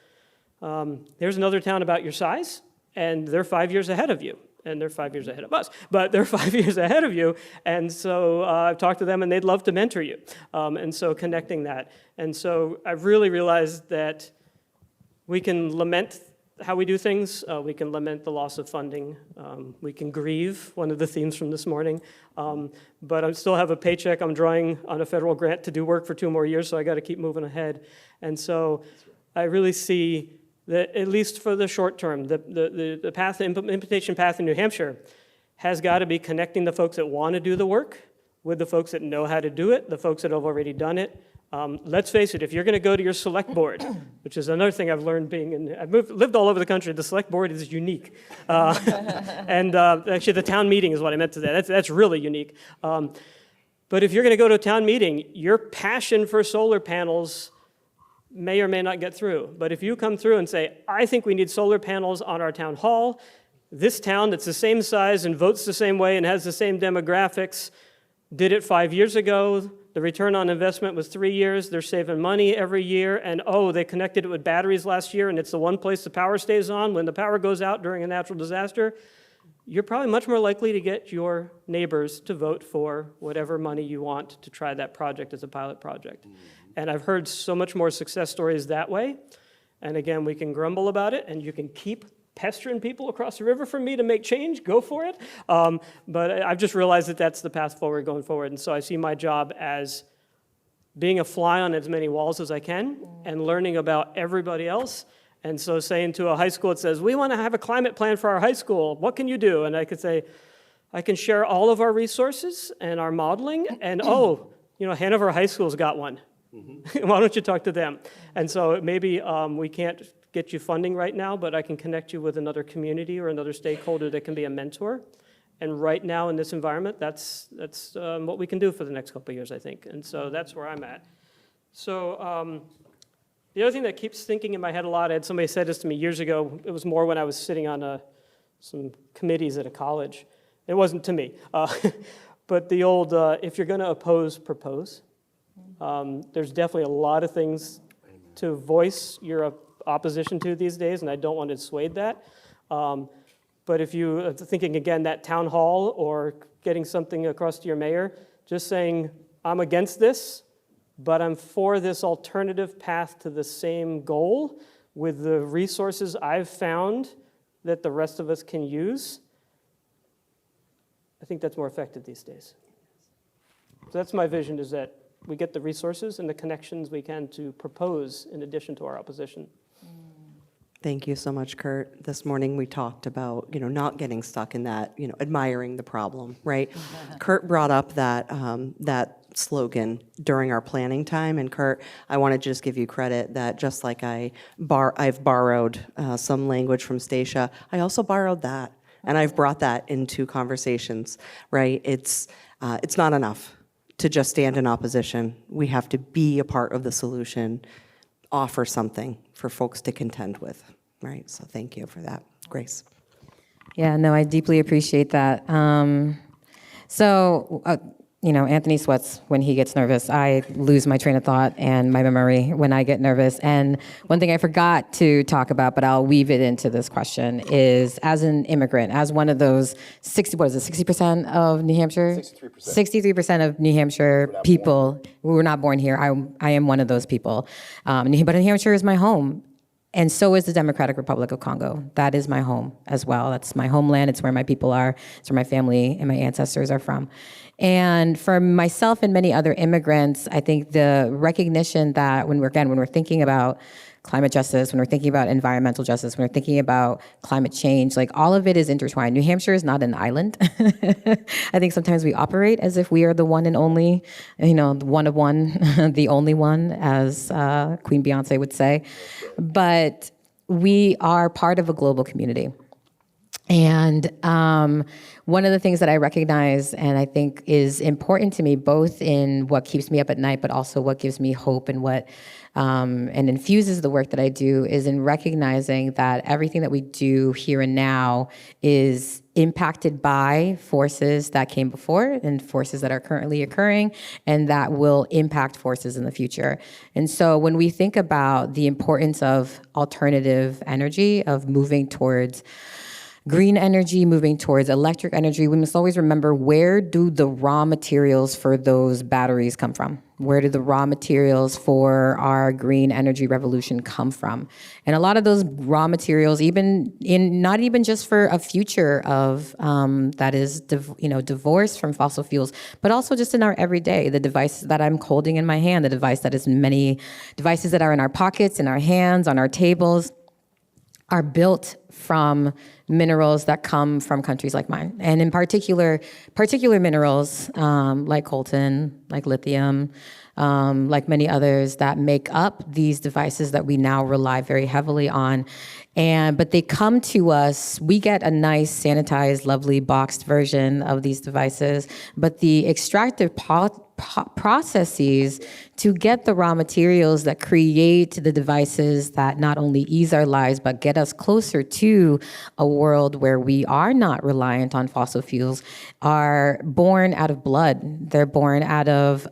there's another town about your size, and they're 5 years ahead of you. And they're 5 years ahead of us, but they're 5 years ahead of you. And so I've talked to them, and they'd love to mentor you. And so connecting that. And so I've really realized that we can lament how we do things. We can lament the loss of funding. We can grieve, one of the themes from this morning. But I still have a paycheck. I'm drawing on a federal grant to do work for 2 more years, so I got to keep moving ahead. And so I really see that, at least for the short term, the path, the implementation path in New Hampshire has got to be connecting the folks that want to do the work with the folks that know how to do it, the folks that have already done it. Let's face it, if you're going to go to your select board, which is another thing I've learned I've lived all over the country, the select board is unique. And actually the town meeting is what I meant to say. That's really unique. But if you're going to go to a town meeting, your passion for solar panels may or may not get through. But if you come through and say, I think we need solar panels on our town hall, this town that's the same size and votes the same way and has the same demographics did it 5 years ago. The return on investment was 3 years. They're saving money every year. And oh, they connected it with batteries last year, and it's the one place the power stays on when the power goes out during a natural disaster. You're probably much more likely to get your neighbors to vote for whatever money you want to try that project as a pilot project. And I've heard so much more success stories that way. And again, we can grumble about it, and you can keep pestering people across the river from me to make change, go for it. But I've just realized that that's the path forward going forward. And so I see my job as being a fly on as many walls as I can and learning about everybody else. And so saying to a high school, it says, we want to have a climate plan for our high school. What can you do? And I could say, I can share all of our resources and our modeling. And oh, Hanover High School's got one. Why don't you talk to them? And so maybe we can't get you funding right now, but I can connect you with another community or another stakeholder that can be a mentor. And right now in this environment, that's what we can do for the next couple of years, I think. And so that's where I'm at. So the other thing that keeps thinking in my head a lot, I had somebody said this to me years ago. It was more when I was sitting on some committees at a college. It wasn't to me. But the old, if you're going to oppose, propose. There's definitely a lot of things to voice your opposition to these days, and I don't want to dissuade that. But if you thinking again that town hall or getting something across to your mayor, just saying, I'm against this, but I'm for this alternative path to the same goal with the resources I've found that the rest of us can use, I think that's more effective these days. So that's my vision, is that we get the resources and the connections we can to propose in addition to our opposition. Thank you so much, Kurt. This morning we talked about, not getting stuck in that, admiring the problem, right? Kurt brought up that slogan during our planning time, and Kurt, I want to just give you credit that just like I've borrowed some language from Stacia, I also borrowed that, and I've brought that into conversations, right? It's not enough to just stand in opposition. We have to be a part of the solution, offer something for folks to contend with, right? So thank you for that, Grace. Yeah, no, I deeply appreciate that. Anthony sweats when he gets nervous. I lose my train of thought and my memory when I get nervous. And one thing I forgot to talk about, but I'll weave it into this question, is as an immigrant, as one of those 60% of New Hampshire? 63% of New Hampshire people who were not born here. I am one of those people. But New Hampshire is my home. And so is the Democratic Republic of Congo. That is my home as well. That's my homeland. It's where my people are. It's where my family and my ancestors are from. And for myself and many other immigrants, I think the recognition that when we're thinking about climate justice, when we're thinking about environmental justice, when we're thinking about climate change, like all of it is intertwined. New Hampshire is not an island. I think sometimes we operate as if we are the one and only, the one of one, the only one, as Queen Beyonce would say. But we are part of a global community. And one of the things that I recognize and I think is important to me, both in what keeps me up at night, but also what gives me hope and what and infuses the work that I do, is in recognizing that everything that we do here and now is impacted by forces that came before and forces that are currently occurring and that will impact forces in the future. And so when we think about the importance of alternative energy, of moving towards green energy, moving towards electric energy, we must always remember, where do the raw materials for those batteries come from? Where do the raw materials for our green energy revolution come from? And a lot of those raw materials, not even just for a future of that is divorced from fossil fuels, but also just in our everyday, the device that I'm holding in my hand, the device that is many devices that are in our pockets, in our hands, on our tables. are built from minerals that come from countries like mine. And in particular minerals like coltan, like lithium, like many others that make up these devices that we now rely very heavily on. But they come to us, we get a nice, sanitized, lovely, boxed version of these devices, but the extractive processes to get the raw materials that create the devices that not only ease our lives, but get us closer to a world where we are not reliant on fossil fuels are born out of blood. They're born out of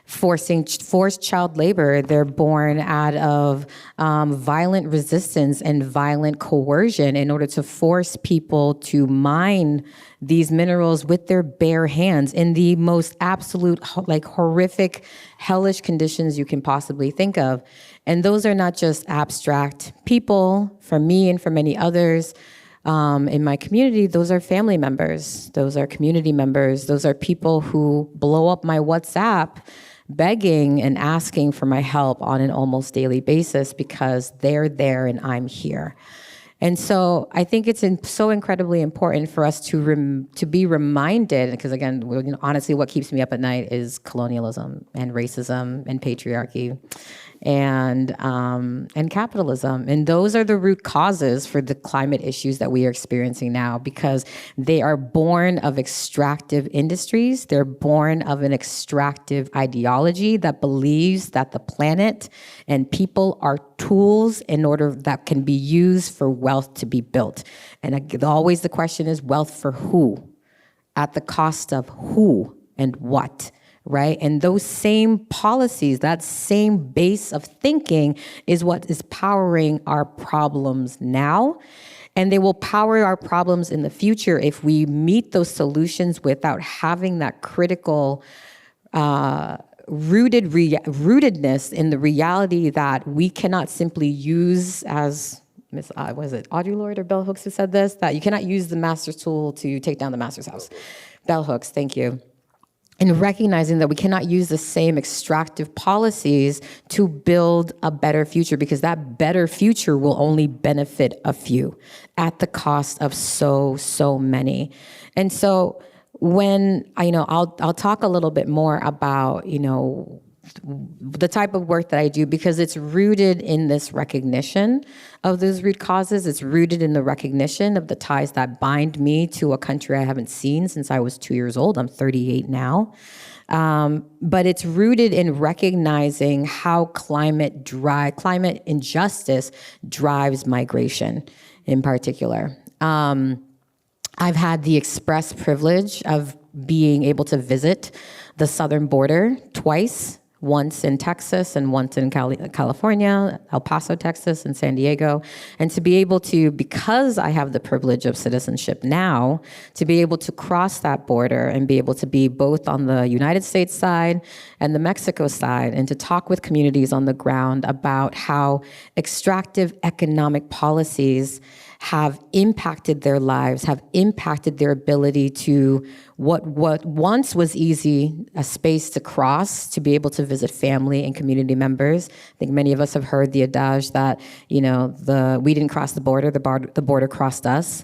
forced child labor. They're born out of violent resistance and violent coercion in order to force people to mine these minerals with their bare hands in the most absolute, like horrific, hellish conditions you can possibly think of. And those are not just abstract people. For me and for many others in my community, those are family members. Those are community members. Those are people who blow up my WhatsApp begging and asking for my help on an almost daily basis because they're there and I'm here. And so I think it's so incredibly important for us to be reminded, because again, honestly, what keeps me up at night is colonialism and racism and patriarchy and capitalism. And those are the root causes for the climate issues that we are experiencing now, because they are born of extractive industries. They're born of an extractive ideology that believes that the planet and people are tools in order that can be used for wealth to be built. And always the question is wealth for who? At the cost of who and what? Right? And those same policies, that same base of thinking is what is powering our problems now. And they will power our problems in the future if we meet those solutions without having that critical rootedness in the reality that we cannot simply use as was it Audre Lorde or Bell Hooks who said this? That you cannot use the master's tool to take down the master's house. Bell Hooks, thank you. And recognizing that we cannot use the same extractive policies to build a better future, because that better future will only benefit a few at the cost of so many. And so when, I'll talk a little bit more about, the type of work that I do, because it's rooted in this recognition of those root causes. It's rooted in the recognition of the ties that bind me to a country I haven't seen since I was 2 years old. I'm 38 now. But it's rooted in recognizing how climate injustice drives migration in particular. I've had the express privilege of being able to visit the southern border twice, once in Texas and once in California, El Paso, Texas, and San Diego. And to be able to, because I have the privilege of citizenship now, to be able to cross that border and be able to be both on the United States side and the Mexico side, and to talk with communities on the ground about how extractive economic policies have impacted their lives, have impacted their ability to what once was easy, a space to cross, to be able to visit family and community members. I think many of us have heard the adage that, we didn't cross the border crossed us,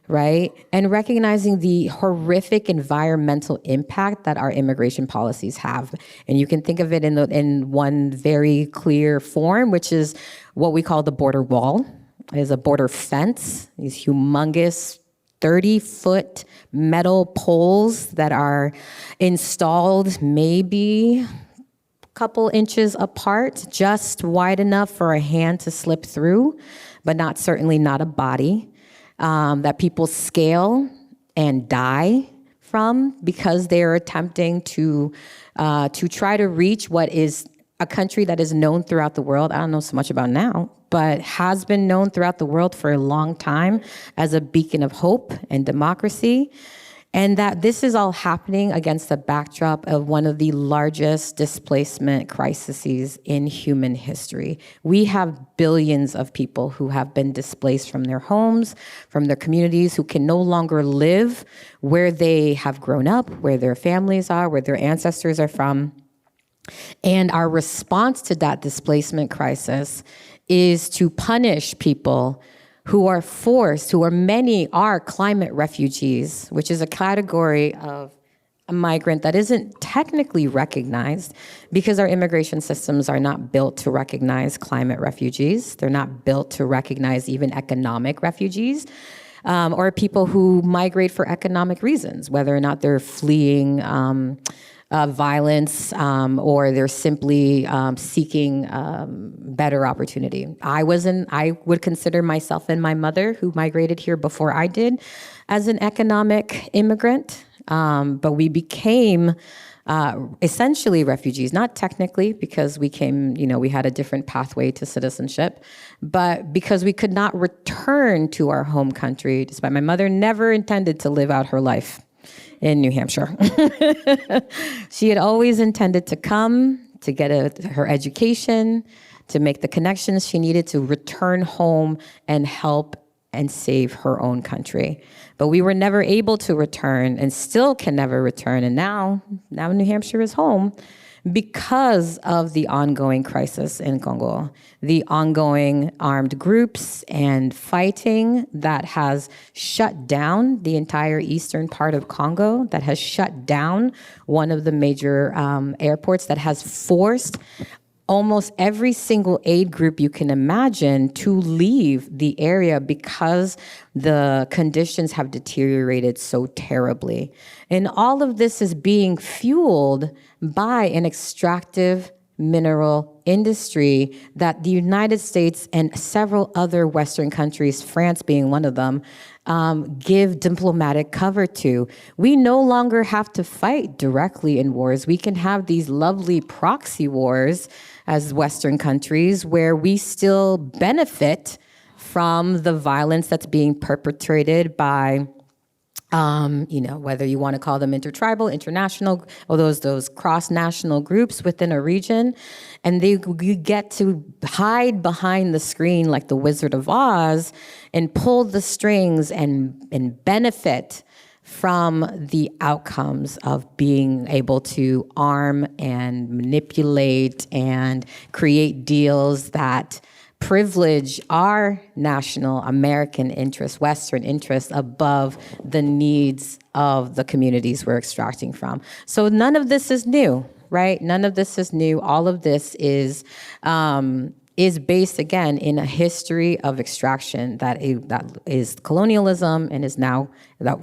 right? And recognizing the horrific environmental impact that our immigration policies have. And you can think of it in one very clear form, which is what we call the border wall. Is a border fence, these humongous 30-foot metal poles that are installed maybe a couple inches apart, just wide enough for a hand to slip through, but certainly not a body, that people scale and die from because they're attempting to try to reach what is a country that is known throughout the world. I don't know so much about now, but has been known throughout the world for a long time as a beacon of hope and democracy. And that this is all happening against the backdrop of one of the largest displacement crises in human history. We have billions of people who have been displaced from their homes, from their communities, who can no longer live where they have grown up, where their families are, where their ancestors are from. And our response to that displacement crisis is to punish people who are forced, many are climate refugees, which is a category of a migrant that isn't technically recognized because our immigration systems are not built to recognize climate refugees. They're not built to recognize even economic refugees, or people who migrate for economic reasons, whether or not they're fleeing violence, or they're simply seeking better opportunity. I would consider myself and my mother, who migrated here before I did, as an economic immigrant. But we became essentially refugees, not technically because we had a different pathway to citizenship, but because we could not return to our home country, despite my mother never intended to live out her life in New Hampshire. She had always intended to come, to get her education, to make the connections she needed to return home and help and save her own country. But we were never able to return and still can never return. And now New Hampshire is home because of the ongoing crisis in Congo, the ongoing armed groups and fighting that has shut down the entire eastern part of Congo, that has shut down one of the major airports, that has forced almost every single aid group you can imagine to leave the area because the conditions have deteriorated so terribly. And all of this is being fueled by an extractive mineral industry that the United States and several other Western countries, France being one of them, give diplomatic cover to. We no longer have to fight directly in wars. We can have these lovely proxy wars as Western countries where we still benefit from the violence that's being perpetrated by whether you want to call them intertribal, international, or those cross-national groups within a region. And you get to hide behind the screen like the Wizard of Oz and pull the strings and benefit from the outcomes of being able to arm and manipulate and create deals that privilege our national American interests, Western interests, above the needs of the communities we're extracting from. So none of this is new, right? None of this is new. All of this is based, again, in a history of extraction that is colonialism and is now, that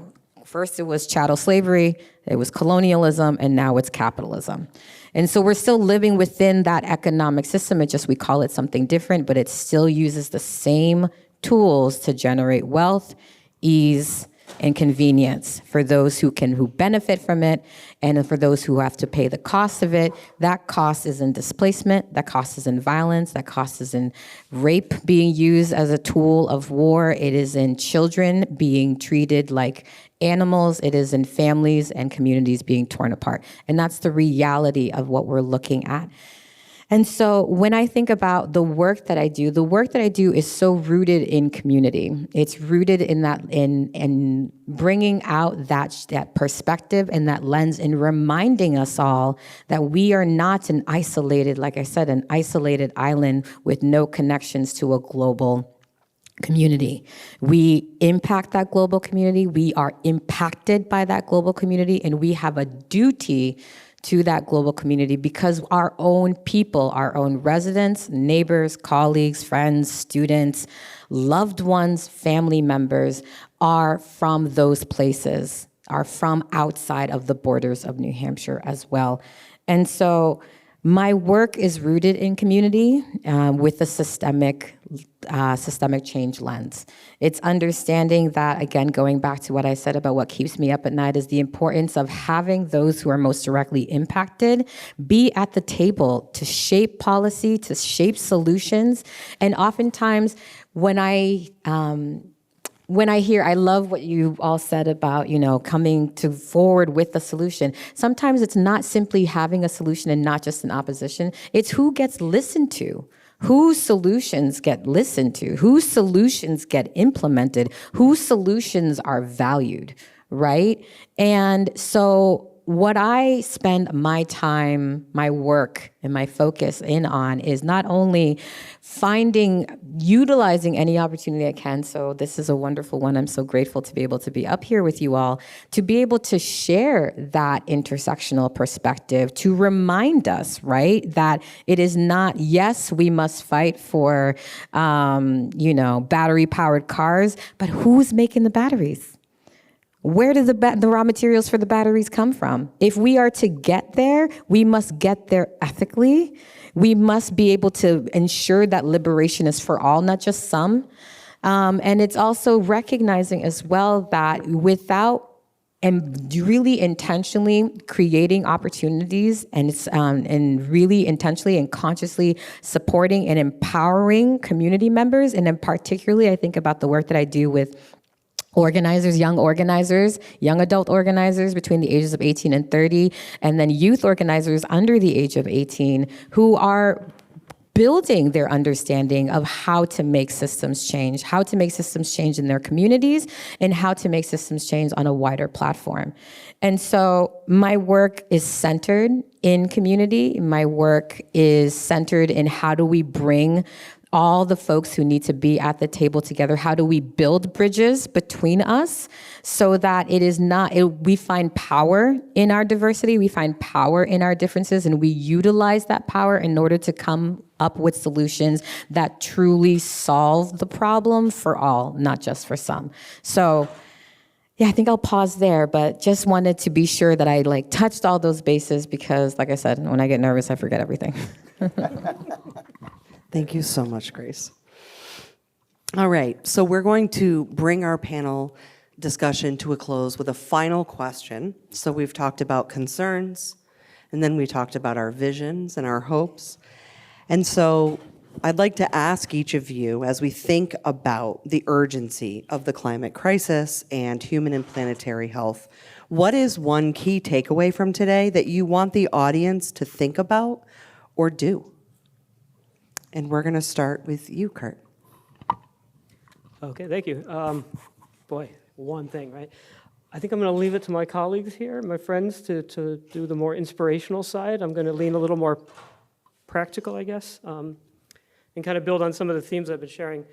first it was chattel slavery, it was colonialism, and now it's capitalism. And so we're still living within that economic system. We call it something different, but it still uses the same tools to generate wealth, ease, and convenience for those who benefit from it, and for those who have to pay the cost of it. That cost is in displacement, that cost is in violence, that cost is in rape being used as a tool of war. It is in children being treated like animals. It is in families and communities being torn apart. And that's the reality of what we're looking at. And so when I think about the work that I do is so rooted in community. It's rooted in that, in bringing out that perspective and that lens, and reminding us all that we are not an isolated island with no connections to a global community. We impact that global community. We are impacted by that global community, and we have a duty to that global community because our own people, our own residents, neighbors, colleagues, friends, students, loved ones, family members are from those places, are from outside of the borders of New Hampshire as well. And so my work is rooted in community with a systemic change lens. It's understanding that, again, going back to what I said about what keeps me up at night, is the importance of having those who are most directly impacted be at the table to shape policy, to shape solutions. And oftentimes when I love what you all said about, coming forward with a solution. Sometimes it's not simply having a solution and not just an opposition. It's who gets listened to, whose solutions get listened to, whose solutions get implemented, whose solutions are valued, right? And so what I spend my time, my work, and my focus in on is not only utilizing any opportunity I can. So this is a wonderful one. I'm so grateful to be able to be up here with you all, to be able to share that intersectional perspective, to remind us, right, that it is not, yes, we must fight for, battery-powered cars, but who's making the batteries? Where do the raw materials for the batteries come from? If we are to get there, we must get there ethically. We must be able to ensure that liberation is for all, not just some. And it's also recognizing as well that without and really intentionally creating opportunities and really intentionally and consciously supporting and empowering community members, and then particularly I think about the work that I do with organizers, young adult organizers between the ages of 18 and 30, and then youth organizers under the age of 18 who are building their understanding of how to make systems change in their communities, and how to make systems change on a wider platform. And so my work is centered in community. My work is centered in how do we bring all the folks who need to be at the table together. How do we build bridges between us so that we find power in our diversity, we find power in our differences, and we utilize that power in order to come up with solutions that truly solve the problem for all, not just for some. So yeah, I think I'll pause there, but just wanted to be sure that I touched all those bases because, like I said, when I get nervous, I forget everything. Thank you so much, Grace. All right, so we're going to bring our panel discussion to a close with a final question. So we've talked about concerns, and then we talked about our visions and our hopes. And so I'd like to ask each of you, as we think about the urgency of the climate crisis and human and planetary health, what is one key takeaway from today that you want the audience to think about or do? And we're going to start with you, Kurt. Okay, thank you. Boy, one thing, right? I think I'm going to leave it to my colleagues here, my friends, to do the more inspirational side. I'm going to lean a little more practical, I guess, and kind of build on some of the themes I've been sharing.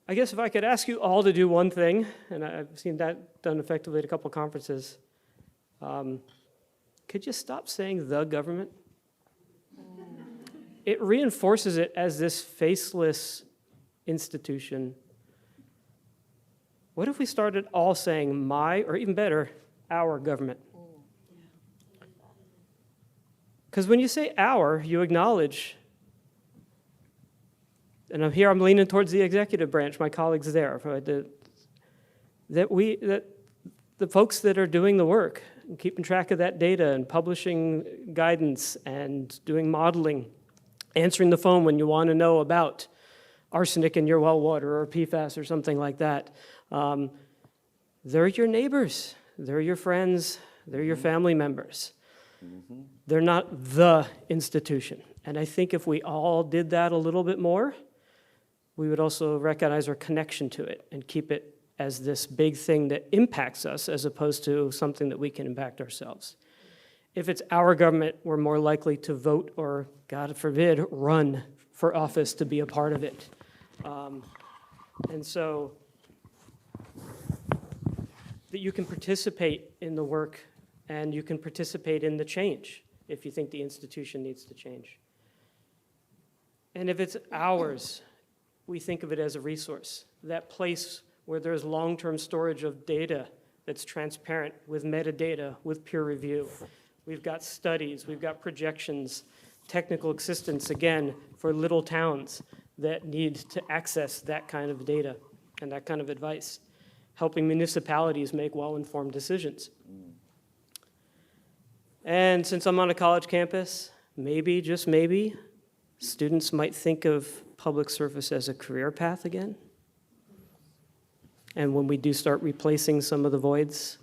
I guess if I could ask you all to do one thing, and I've seen that done effectively at a couple conferences, could you stop saying the government? It reinforces it as this faceless institution. What if we started all saying my, or even better, our government? Because when you say our, you acknowledge, and I'm leaning towards the executive branch, my colleagues there, that the folks that are doing the work, and keeping track of that data and publishing guidance and doing modeling, answering the phone when you want to know about arsenic in your well water or PFAS or something like that. They're your neighbors, they're your friends, they're your family members. Mm-hmm. They're not the institution. And I think if we all did that a little bit more, we would also recognize our connection to it and keep it as this big thing that impacts us as opposed to something that we can impact ourselves. If it's our government, we're more likely to vote or, God forbid, run for office to be a part of it. And so that you can participate in the work and you can participate in the change if you think the institution needs to change. And if it's ours, we think of it as a resource, that place where there's long-term storage of data that's transparent with metadata, with peer review. We've got studies, we've got projections, technical assistance, again, for little towns that need to access that kind of data and that kind of advice, helping municipalities make well-informed decisions. And since I'm on a college campus, maybe, just maybe, students might think of public service as a career path again. And when we do start replacing some of the voids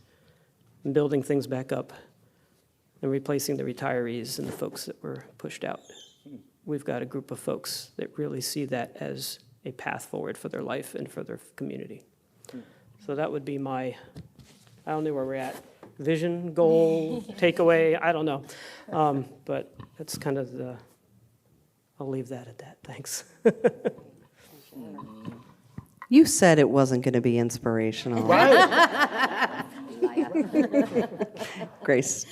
and building things back up, and replacing the retirees and the folks that were pushed out. We've got a group of folks that really see that as a path forward for their life and for their community. So that would be I don't know where we're at. vision, goal, takeaway, I don't know. But that's kind of I'll leave that at that. Thanks. You said it wasn't going to be inspirational. Grace.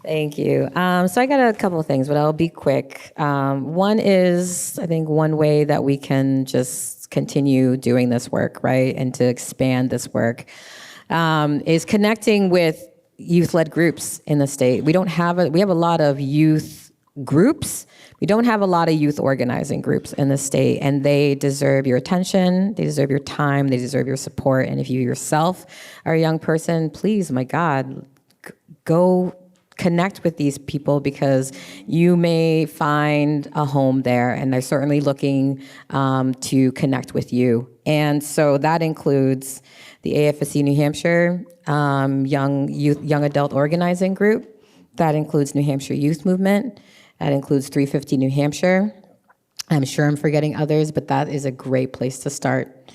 Thank you. So I got a couple of things, but I'll be quick. One is, I think, one way that we can just continue doing this work, right, and to expand this work, is connecting with youth-led groups in the state. We have a lot of youth groups. We don't have a lot of youth organizing groups in the state, and they deserve your attention, they deserve your time, they deserve your support. And if you yourself are a young person, please, my God, go connect with these people, because you may find a home there, and they're certainly looking to connect with you. And so that includes the AFSC New Hampshire Young Adult Organizing Group. That includes New Hampshire Youth Movement. That includes 350 New Hampshire. I'm sure I'm forgetting others, but that is a great place to start.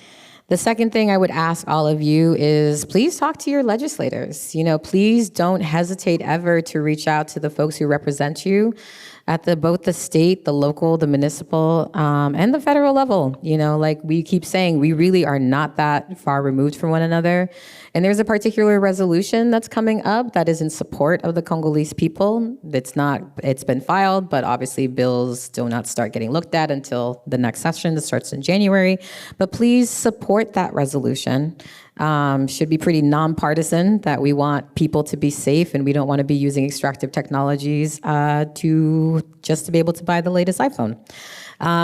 The second thing I would ask all of you is please talk to your legislators. Please don't hesitate ever to reach out to the folks who represent you at both the state, the local, the municipal, and the federal level. Like we keep saying, we really are not that far removed from one another. And there's a particular resolution that's coming up that is in support of the Congolese people. It's been filed, but obviously bills do not start getting looked at until the next session that starts in January. But please support that resolution. Should be pretty nonpartisan, that we want people to be safe and we don't want to be using extractive technologies to be able to buy the latest iPhone.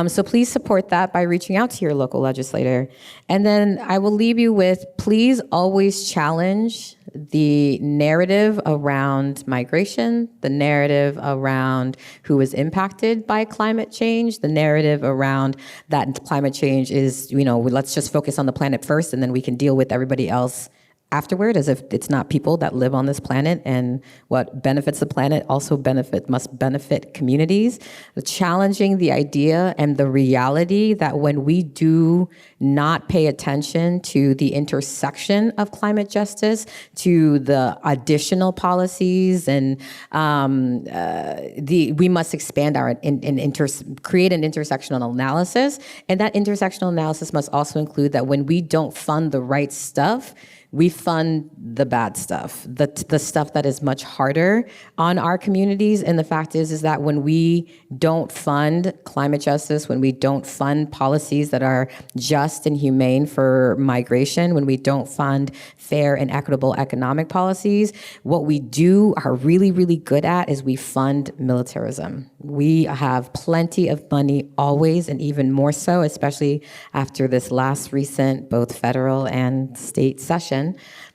So please support that by reaching out to your local legislator. And then I will leave you with, please always challenge the narrative around migration, the narrative around who is impacted by climate change, the narrative around that climate change is, let's just focus on the planet first and then we can deal with everybody else afterward, as if it's not people that live on this planet, and what benefits the planet also must benefit communities. Challenging the idea and the reality that when we do not pay attention to the intersection of climate justice, to the additional policies, and we must expand our create an intersectional analysis, and that intersectional analysis must also include that when we don't fund the right stuff, we fund the bad stuff, the stuff that is much harder on our communities. And the fact is that when we don't fund climate justice, when we don't fund policies that are just and humane for migration, when we don't fund fair and equitable economic policies, what we are really, really good at is we fund militarism. We have plenty of money always, and even more so, especially after this last recent both federal and state session.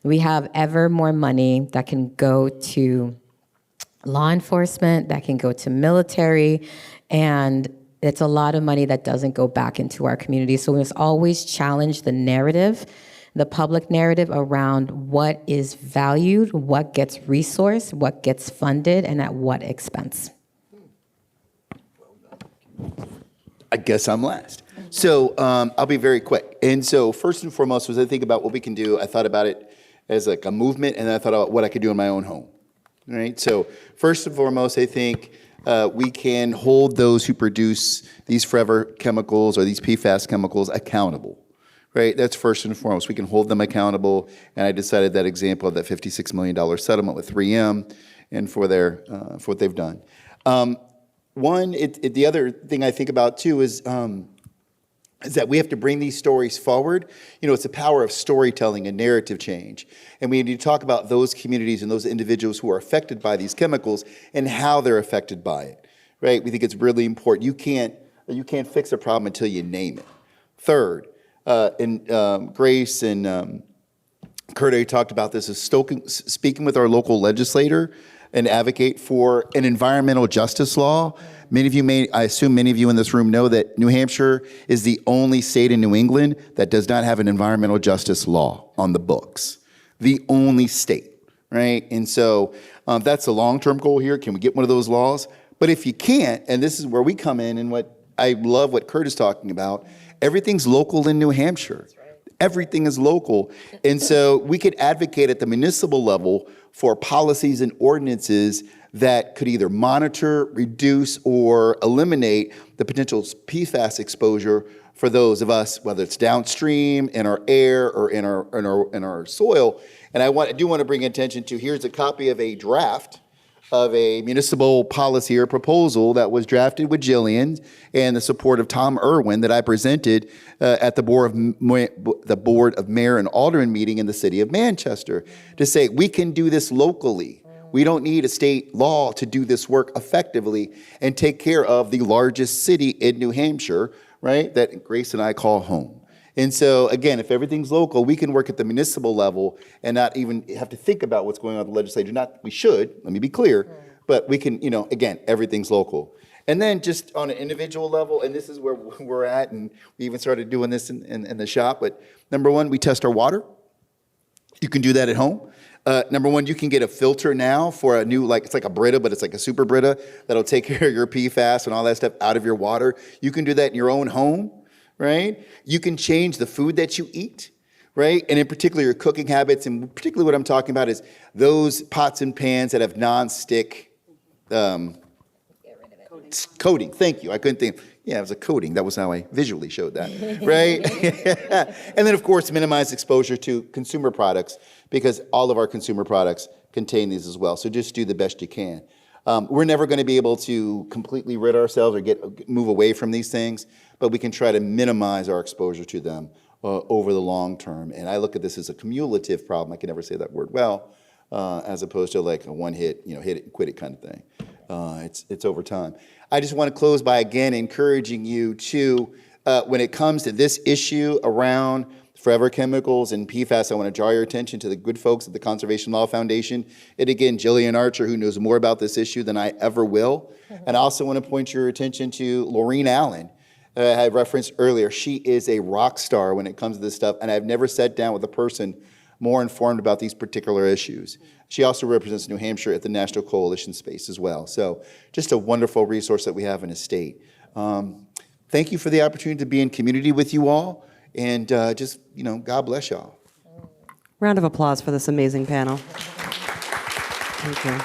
We have ever more money that can go to law enforcement, that can go to military, and it's a lot of money that doesn't go back into our community. So we must always challenge the narrative, the public narrative around what is valued, what gets resourced, what gets funded, and at what expense. I guess I'm last. So I'll be very quick. And so first and foremost, as I think about what we can do, I thought about it as like a movement, and then I thought about what I could do in my own home. All right. So first and foremost, I think we can hold those who produce these forever chemicals or these PFAS chemicals accountable. Right. That's first and foremost. We can hold them accountable. And I decided that example of that $56 million settlement with 3M and for what they've done. The other thing I think about too is that we have to bring these stories forward. It's the power of storytelling and narrative change. And we need to talk about those communities and those individuals who are affected by these chemicals and how they're affected by it, right? We think it's really important. You can't fix a problem until you name it. Third, Grace and Kurt talked about this, is speaking with our local legislator and advocate for an environmental justice law. I assume many of you in this room know that New Hampshire is the only state in New England that does not have an environmental justice law on the books. The only state, right? And so that's a long-term goal here. Can we get one of those laws? But if you can't, and this is where we come in, and what I love what Kurt is talking about, everything's local in New Hampshire. Everything is local. And so we could advocate at the municipal level for policies and ordinances that could either monitor, reduce, or eliminate the potential PFAS exposure for those of us, whether it's downstream, in our air, or in our soil. And I do want to bring attention to, here's a copy of a draft of a municipal policy or proposal that was drafted with Jillian and the support of Tom Irwin that I presented at the Board of Mayor and Alderman meeting in the city of Manchester, to say we can do this locally. We don't need a state law to do this work effectively and take care of the largest city in New Hampshire, right, that Grace and I call home. And so, again, if everything's local, we can work at the municipal level and not even have to think about what's going on in the legislature. We should, let me be clear, but we can, again, everything's local. And then just on an individual level, and this is where we're at, and we even started doing this in the shop, but number one, we test our water. You can do that at home. Number one, you can get a filter now for a new, it's like a Brita, but it's like a super Brita that'll take care of your PFAS and all that stuff out of your water. You can do that in your own home. Right? You can change the food that you eat, right? And in particular, your cooking habits, and particularly what I'm talking about is those pots and pans that have non-stick coating. Thank you. I couldn't think. Yeah, it was a coating. That was how I visually showed that, right? And then, of course, minimize exposure to consumer products, because all of our consumer products contain these as well. So just do the best you can. We're never going to be able to completely rid ourselves or move away from these things, but we can try to minimize our exposure to them over the long term. And I look at this as a cumulative problem. I can never say that word well, as opposed to like a one hit, hit it and quit it kind of thing. It's over time. I just want to close by again encouraging you to, when it comes to this issue around forever chemicals and PFAS, I want to draw your attention to the good folks at the Conservation Law Foundation. And again, Jillian Archer, who knows more about this issue than I ever will. And I also want to point your attention to Laureen Allen. I referenced earlier. She is a rock star when it comes to this stuff, and I've never sat down with a person more informed about these particular issues. She also represents New Hampshire at the National Coalition space as well. So just a wonderful resource that we have in the state. Thank you for the opportunity to be in community with you all, and God bless y'all. Round of applause for this amazing panel. Thank you.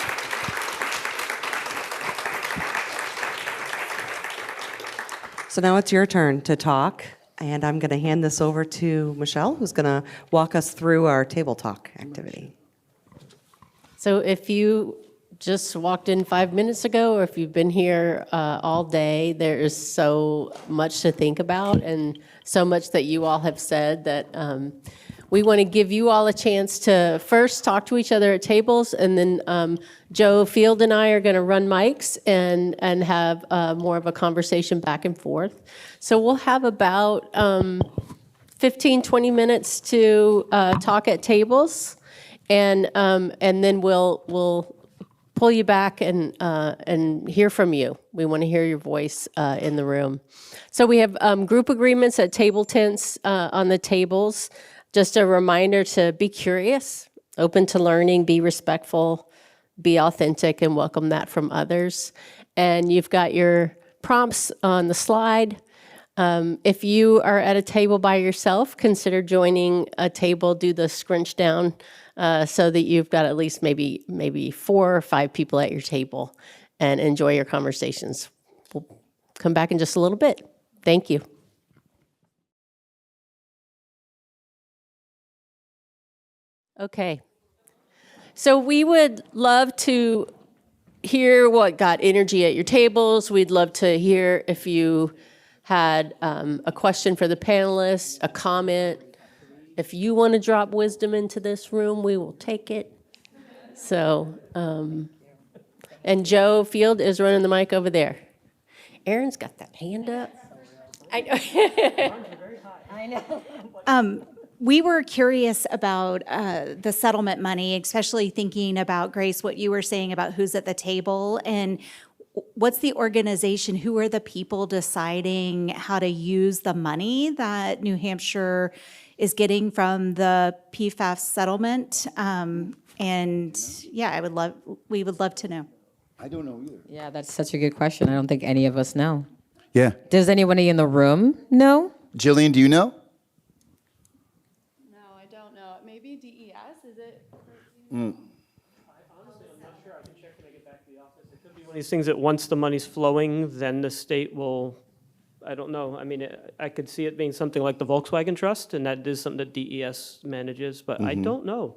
So now it's your turn to talk, and I'm going to hand this over to Michelle, who's going to walk us through our table talk activity. So if you just walked in 5 minutes ago, or if you've been here all day, there is so much to think about and so much that you all have said that we want to give you all a chance to first talk to each other at tables, and then Joe Field and I are going to run mics and have more of a conversation back and forth. So we'll have about 15, 20 minutes to talk at tables, and then we'll pull you back and hear from you. We want to hear your voice in the room. So we have group agreements at table tents on the tables. Just a reminder to be curious, open to learning, be respectful, be authentic, and welcome that from others. And you've got your prompts on the slide. If you are at a table by yourself, consider joining a table, do the scrunch down so that you've got at least maybe 4 or 5 people at your table, and enjoy your conversations. We'll come back in just a little bit. Thank you. Okay. So we would love to hear what got energy at your tables. We'd love to hear if you had a question for the panelists, a comment. If you want to drop wisdom into this room, we will take it. So, and Joe Field is running the mic over there. Aaron's got that hand up. I know. We were curious about the settlement money, especially thinking about, Grace, what you were saying about who's at the table, and what's the organization, who are the people deciding how to use the money that New Hampshire is getting from the PFAS settlement? And yeah, we would love to know. I don't know either. Yeah, that's such a good question. I don't think any of us know. Yeah. Does anybody in the room know? Jillian, do you know? Honestly, I'm not sure. I can check when I get back to the office. It could be one of these things that once the money's flowing, then the state will, I don't know. I mean, I could see it being something like the Volkswagen Trust, and that is something that DES manages, but I don't know.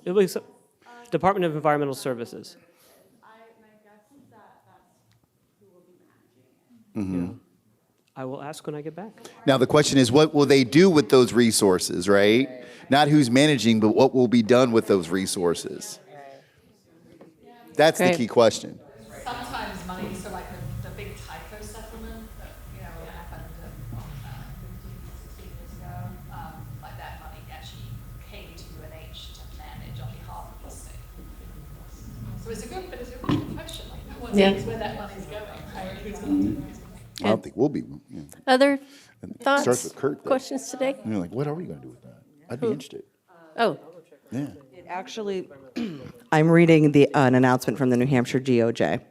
It was Department of Environmental Services. Yeah. I will ask when I get back. Now, the question is, what will they do with those resources, right? Not who's managing, but what will be done with those resources? That's the Great. key question. Sometimes money, so like the big typo settlement that, happened 15, 16 years ago, like that money actually came to UNH to manage on behalf of the state. So it's a good question, like no one Yeah. knows where that money's going, right? Who's going to do it? I don't think we'll be. Other It starts thoughts, with Kurt, though. questions today? And you're like, what are we going to do with that? I'd be interested. Oh, Yeah. It actually, I'm reading an announcement from the New Hampshire DOJ.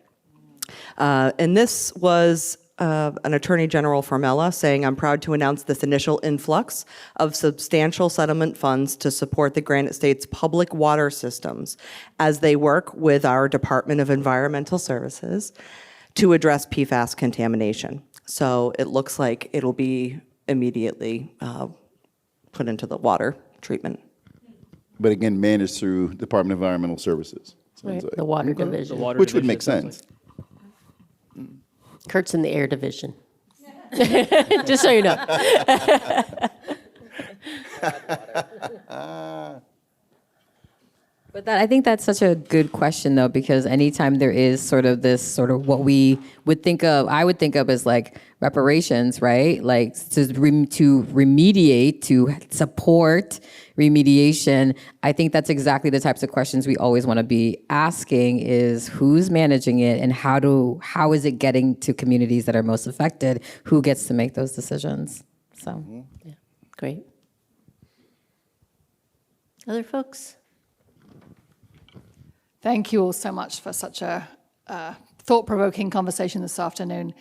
And this was an Attorney General Formella saying, I'm proud to announce this initial influx of substantial settlement funds to support the Granite State's public water systems as they work with our Department of Environmental Services to address PFAS contamination. So it looks like it'll be immediately put into the water treatment. But again, managed through Department of Environmental Services. right, Sounds like. the water The division. water Which would division, make it sounds sense. like. Kurt's in the air division. Just so you know. But I think that's such a good question, though, because anytime there is sort of what we would think of, I would think of as like reparations, right? Like to remediate, to support remediation. I think that's exactly the types of questions we always want to be asking: is who's managing it, and how is it getting to communities that are most affected? Who gets to make those decisions? So, Yeah, great. Other folks? Thank you all so much for such a thought-provoking conversation this afternoon.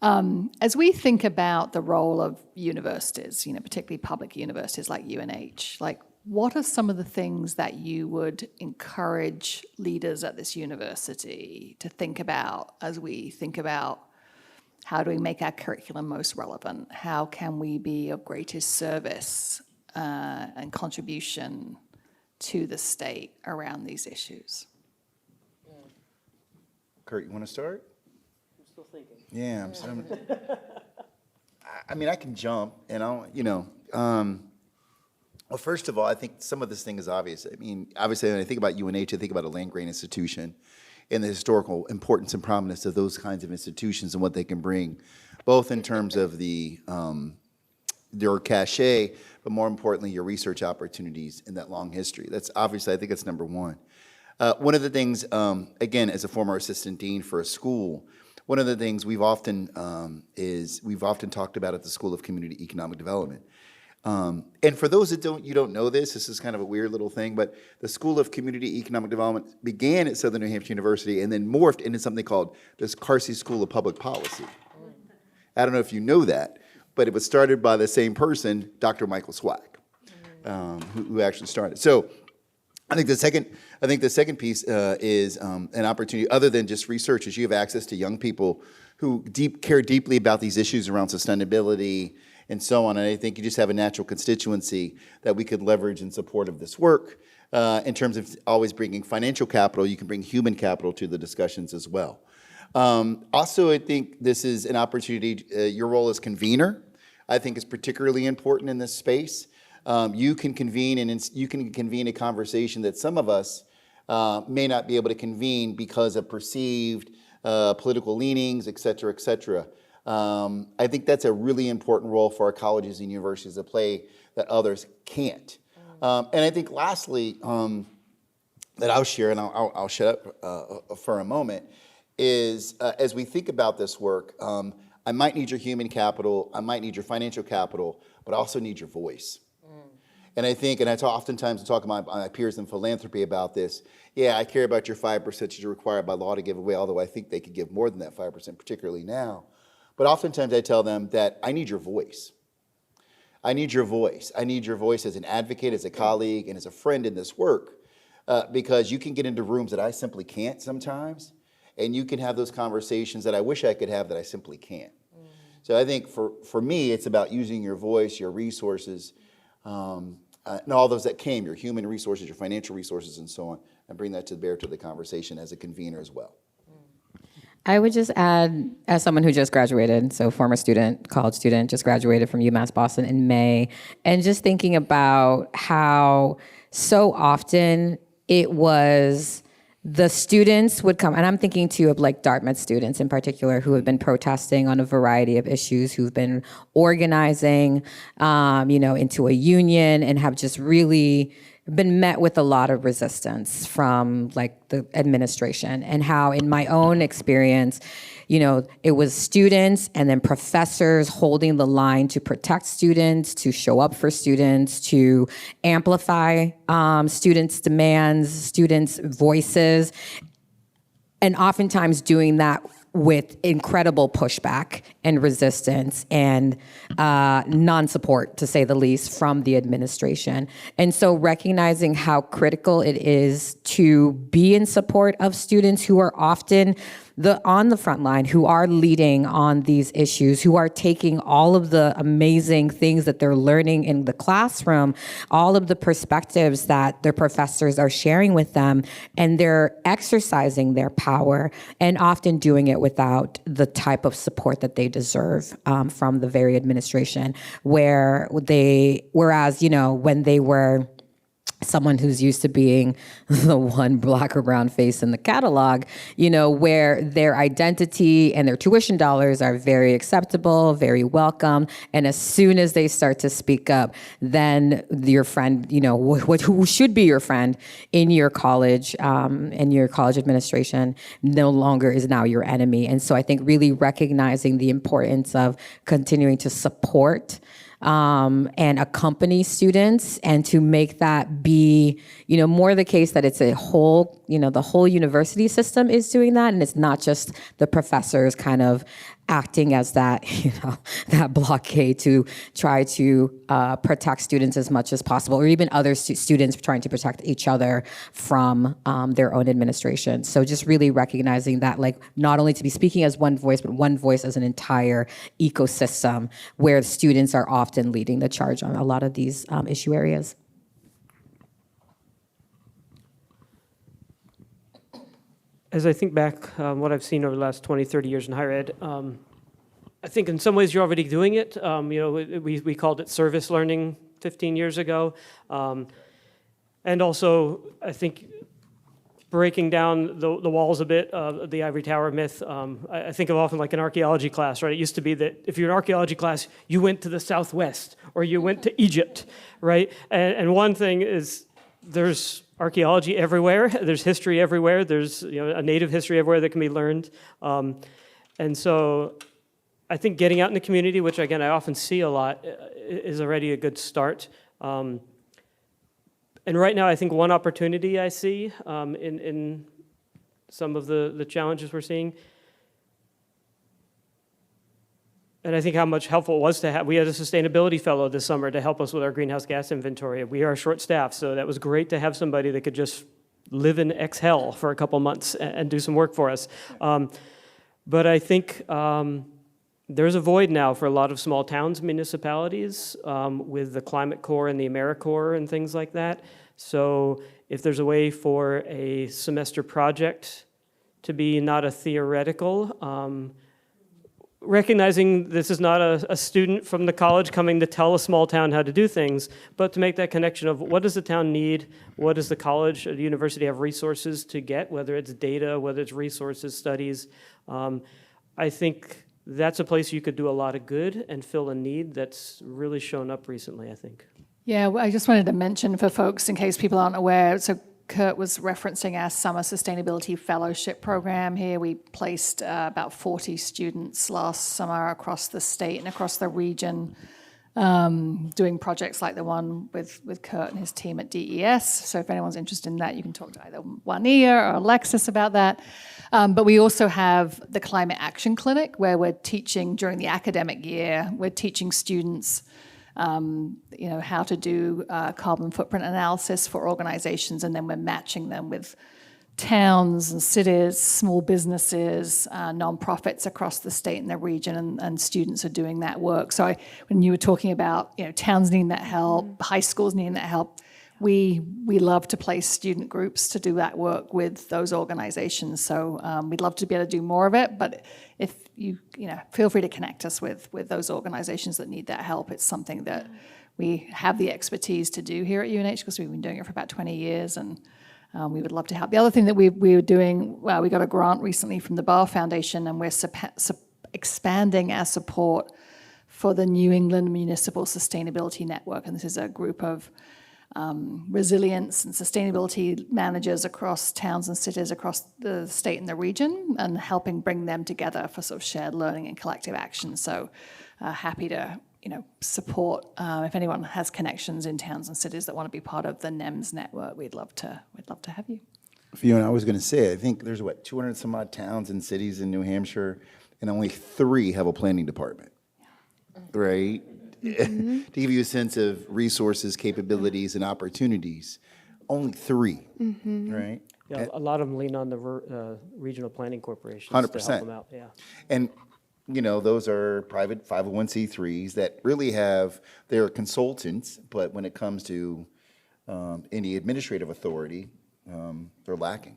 As we think about the role of universities, particularly public universities like UNH, like what are some of the things that you would encourage leaders at this university to think about as we think about how do we make our curriculum most relevant? How can we be of greatest service and contribution to the state around these issues? Kurt, you want to start? I'm still thinking. Yeah, I mean, I can jump, and well, first of all, I think some of this thing is obvious. I mean, obviously, when I think about UNH, I think about a land-grant institution and the historical importance and prominence of those kinds of institutions and what they can bring, both in terms of their cachet, but more importantly, your research opportunities in that long history. That's obviously, I think that's number one. One of the things, again, as a former assistant dean for a school, one of the things we've often talked about at the School of Community Economic Development. And for those that don't know this is kind of a weird little thing, but the School of Community Economic Development began at Southern New Hampshire University and then morphed into something called the Carsey School of Public Policy. I don't know if you know that, but it was started by the same person, Dr. Michael Swack, who actually started. So I think the second piece is an opportunity, other than just research, is you have access to young people who care deeply about these issues around sustainability and so on. And I think you just have a natural constituency that we could leverage in support of this work. In terms of always bringing financial capital, you can bring human capital to the discussions as well. Also, I think this is an opportunity, your role as convener, I think is particularly important in this space. You can convene a conversation that some of us may not be able to convene because of perceived political leanings, et cetera, et cetera. I think that's a really important role for our colleges and universities to play that others can't. And I think lastly, that I'll share, and I'll shut up for a moment, is as we think about this work, I might need your human capital, I might need your financial capital, but I also need your voice. And I think, and I oftentimes talk to my peers in philanthropy about this, yeah, I care about your 5% that you're required by law to give away, although I think they could give more than that 5%, particularly now. But oftentimes I tell them that I need your voice. I need your voice. I need your voice as an advocate, as a colleague, and as a friend in this work, because you can get into rooms that I simply can't sometimes, and you can have those conversations that I wish I could have that I simply can't. So I think for me, it's about using your voice, your resources, and all those that came, your human resources, your financial resources, and so on, and bring that to bear to the conversation as a convener as well. I would just add, as someone who just graduated, so former student, college student, just graduated from UMass Boston in May, and just thinking about how so often it was the students would come, and I'm thinking too of like Dartmouth students in particular who have been protesting on a variety of issues, who've been organizing, into a union and have just really been met with a lot of resistance from like the administration, and how in my own experience, it was students and then professors holding the line to protect students, to show up for students, to amplify students' demands, students' voices, and oftentimes doing that with incredible pushback and resistance and non-support, to say the least, from the administration. And so recognizing how critical it is to be in support of students who are often on the front line, who are leading on these issues, who are taking all of the amazing things that they're learning in the classroom, all of the perspectives that their professors are sharing with them, and they're exercising their power, and often doing it without the type of support that they deserve from the very administration, whereas, when they were someone who's used to being the one black or brown face in the catalog, where their identity and their tuition dollars are very acceptable, very welcome. And as soon as they start to speak up, then your friend, who should be your friend in your college and your college administration no longer is now your enemy. And so I think really recognizing the importance of continuing to support and accompany students, and to make that be, more the case that it's a whole, the whole university system is doing that, and it's not just the professors kind of acting as that, that blockade to try to protect students as much as possible, or even other students trying to protect each other from their own administration. So just really recognizing that, like, not only to be speaking as one voice, but one voice as an entire ecosystem where students are often leading the charge on a lot of these issue areas. As I think back what I've seen over the last 20, 30 years in higher ed, I think in some ways you're already doing it. We called it service learning 15 years ago. And also, I think breaking down the walls a bit of the ivory tower myth, I think of often like an archaeology class, right? It used to be that if you're an archaeology class, you went to the Southwest or you went to Egypt, right? And one thing is there's archaeology everywhere. There's history everywhere. There's a native history everywhere that can be learned. And so I think getting out in the community, which again I often see a lot, is already a good start. And right now I think one opportunity I see in some of the challenges we're seeing, and I think how much helpful it was to have, we had a sustainability fellow this summer to help us with our greenhouse gas inventory. We are short-staffed, so that was great to have somebody that could just live in hell for a couple months and do some work for us. But I think there's a void now for a lot of small towns, municipalities, with the Climate Corps and the AmeriCorps and things like that. So if there's a way for a semester project to be not a theoretical, recognizing this is not a student from the college coming to tell a small town how to do things, but to make that connection of what does the town need, what does the college or the university have resources to get, whether it's data, whether it's resources, studies. I think that's a place you could do a lot of good and fill a need that's really shown up recently, I think. Yeah, well, I just wanted to mention for folks, in case people aren't aware, so Kurt was referencing our Summer Sustainability Fellowship program here. We placed about 40 students last summer across the state and across the region, doing projects like the one with Kurt and his team at DES. So if anyone's interested in that, you can talk to either Juanita or Alexis about that. But we also have the Climate Action Clinic, where we're teaching during the academic year, we're teaching students how to do carbon footprint analysis for organizations, and then we're matching them with towns and cities, small businesses, nonprofits across the state and the region, and students are doing that work. So when you were talking about towns needing that help, high schools needing that help, we love to place student groups to do that work with those organizations. So we'd love to be able to do more of it, but if you feel free to connect us with those organizations that need that help. It's something that we have the expertise to do here at UNH because we've been doing it for about 20 years, and we would love to help. The other thing that we were doing, we got a grant recently from the Barr Foundation, and we're expanding our support for the New England Municipal Sustainability Network. And this is a group of resilience and sustainability managers across towns and cities across the state and the region, and helping bring them together for sort of shared learning and collective action. So happy to support if anyone has connections in towns and cities that want to be part of the NEMS network. We'd love to have you. Fiona, I was going to say, I think there's 200 some odd towns and cities in New Hampshire, and only 3 have a planning department, right? To give you a sense of resources, capabilities, and opportunities, only 3, right? Yeah, a lot of them lean on the regional planning corporations 100%. to help them out. Yeah. And those are private 501c3s that really they're consultants, but when it comes to any administrative authority, they're lacking.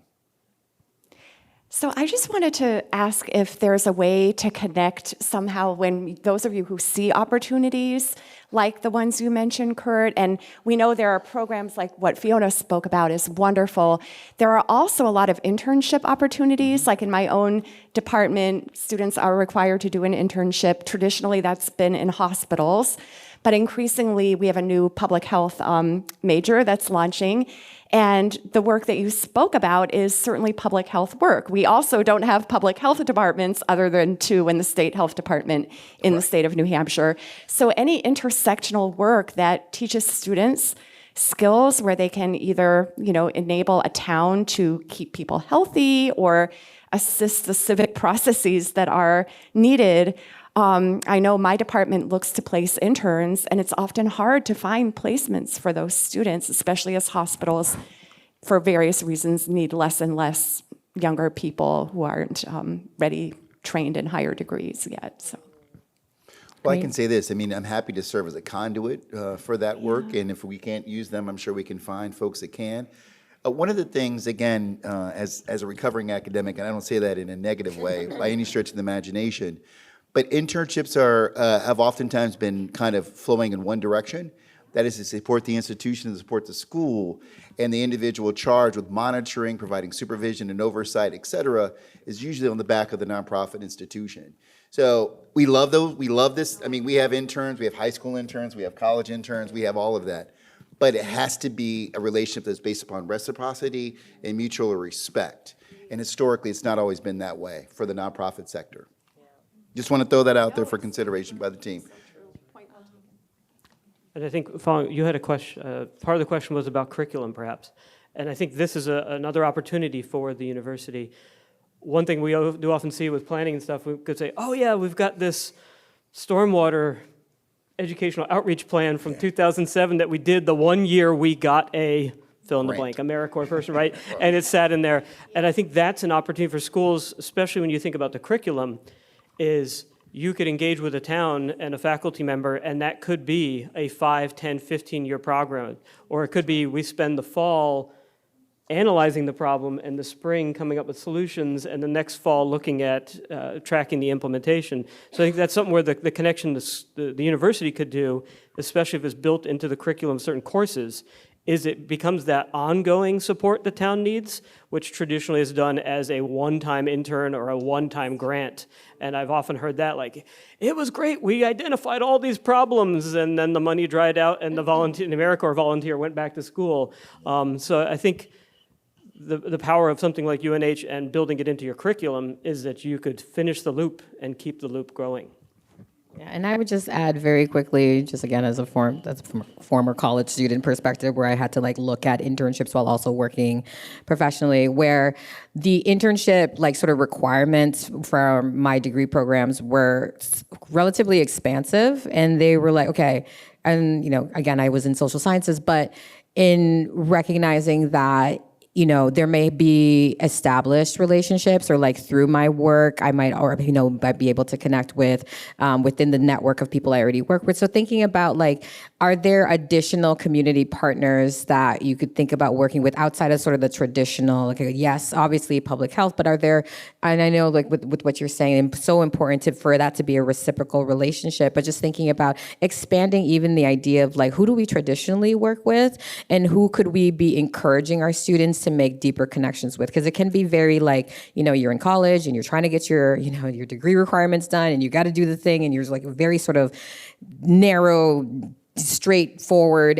So I just wanted to ask if there's a way to connect somehow when those of you who see opportunities like the ones you mentioned, Kurt, and we know there are programs like what Fiona spoke about is wonderful. There are also a lot of internship opportunities, like in my own department, students are required to do an internship. Traditionally, that's been in hospitals, but increasingly we have a new public health major that's launching. And the work that you spoke about is certainly public health work. We also don't have public health departments other than 2 in the state health department in the state of New Hampshire. So any intersectional work that teaches students skills where they can either, enable a town to keep people healthy or assist the civic processes that are needed. I know my department looks to place interns, and it's often hard to find placements for those students, especially as hospitals, for various reasons, need less and less younger people who aren't ready, trained in higher degrees yet. So. Well, I can say this. I mean, I'm happy to serve as a conduit for that work, and if we can't use them, I'm sure we can find folks that can. One of the things, again, as a recovering academic, and I don't say that in a negative way by any stretch of the imagination, but internships have oftentimes been kind of flowing in one direction. That is to support the institution, to support the school, and the individual charged with monitoring, providing supervision and oversight, et cetera, is usually on the back of the nonprofit institution. So we love those. We love this. I mean, we have interns, we have high school interns, we have college interns, we have all of that. But it has to be a relationship that's based upon reciprocity and mutual respect. And historically, it's not always been that way for the nonprofit sector. Just want to throw that out there for consideration by the team. And I think, you had a question, part of the question was about curriculum, perhaps. And I think this is another opportunity for the university. One thing we do often see with planning and stuff, we could say, oh yeah, we've got this stormwater educational outreach plan from 2007 that we did the 1 year we got a fill in the blank, AmeriCorps person, right? And it sat in there. And I think that's an opportunity for schools, especially when you think about the curriculum, is you could engage with a town and a faculty member, and that could be a 5, 10, 15-year program. Or it could be we spend the fall analyzing the problem and the spring coming up with solutions, and the next fall looking at tracking the implementation. So I think that's something where the connection the university could do, especially if it's built into the curriculum of certain courses, is it becomes that ongoing support the town needs, which traditionally is done as a one-time intern or a one-time grant. And I've often heard that, like, it was great, we identified all these problems, and then the money dried out and the AmeriCorps volunteer went back to school. So I think the power of something like UNH and building it into your curriculum is that you could finish the loop and keep the loop growing. Yeah, and I would just add very quickly, just again as a former college student perspective, where I had to like look at internships while also working professionally, where the internship like sort of requirements for my degree programs were relatively expansive, and they were like, okay, and again, I was in social sciences, but in recognizing that there may be established relationships, or like through my work, I might, or might be able to connect with within the network of people I already work with. So thinking about like, are there additional community partners that you could think about working with outside of sort of the traditional, like, yes, obviously public health, but are there, and I know like with what you're saying, it's so important for that to be a reciprocal relationship, but just thinking about expanding even the idea of like, who do we traditionally work with, and who could we be encouraging our students to make deeper connections with? Because it can be very like, you're in college and you're trying to get your, your degree requirements done, and you got to do the thing, and you're like very sort of narrow, straightforward,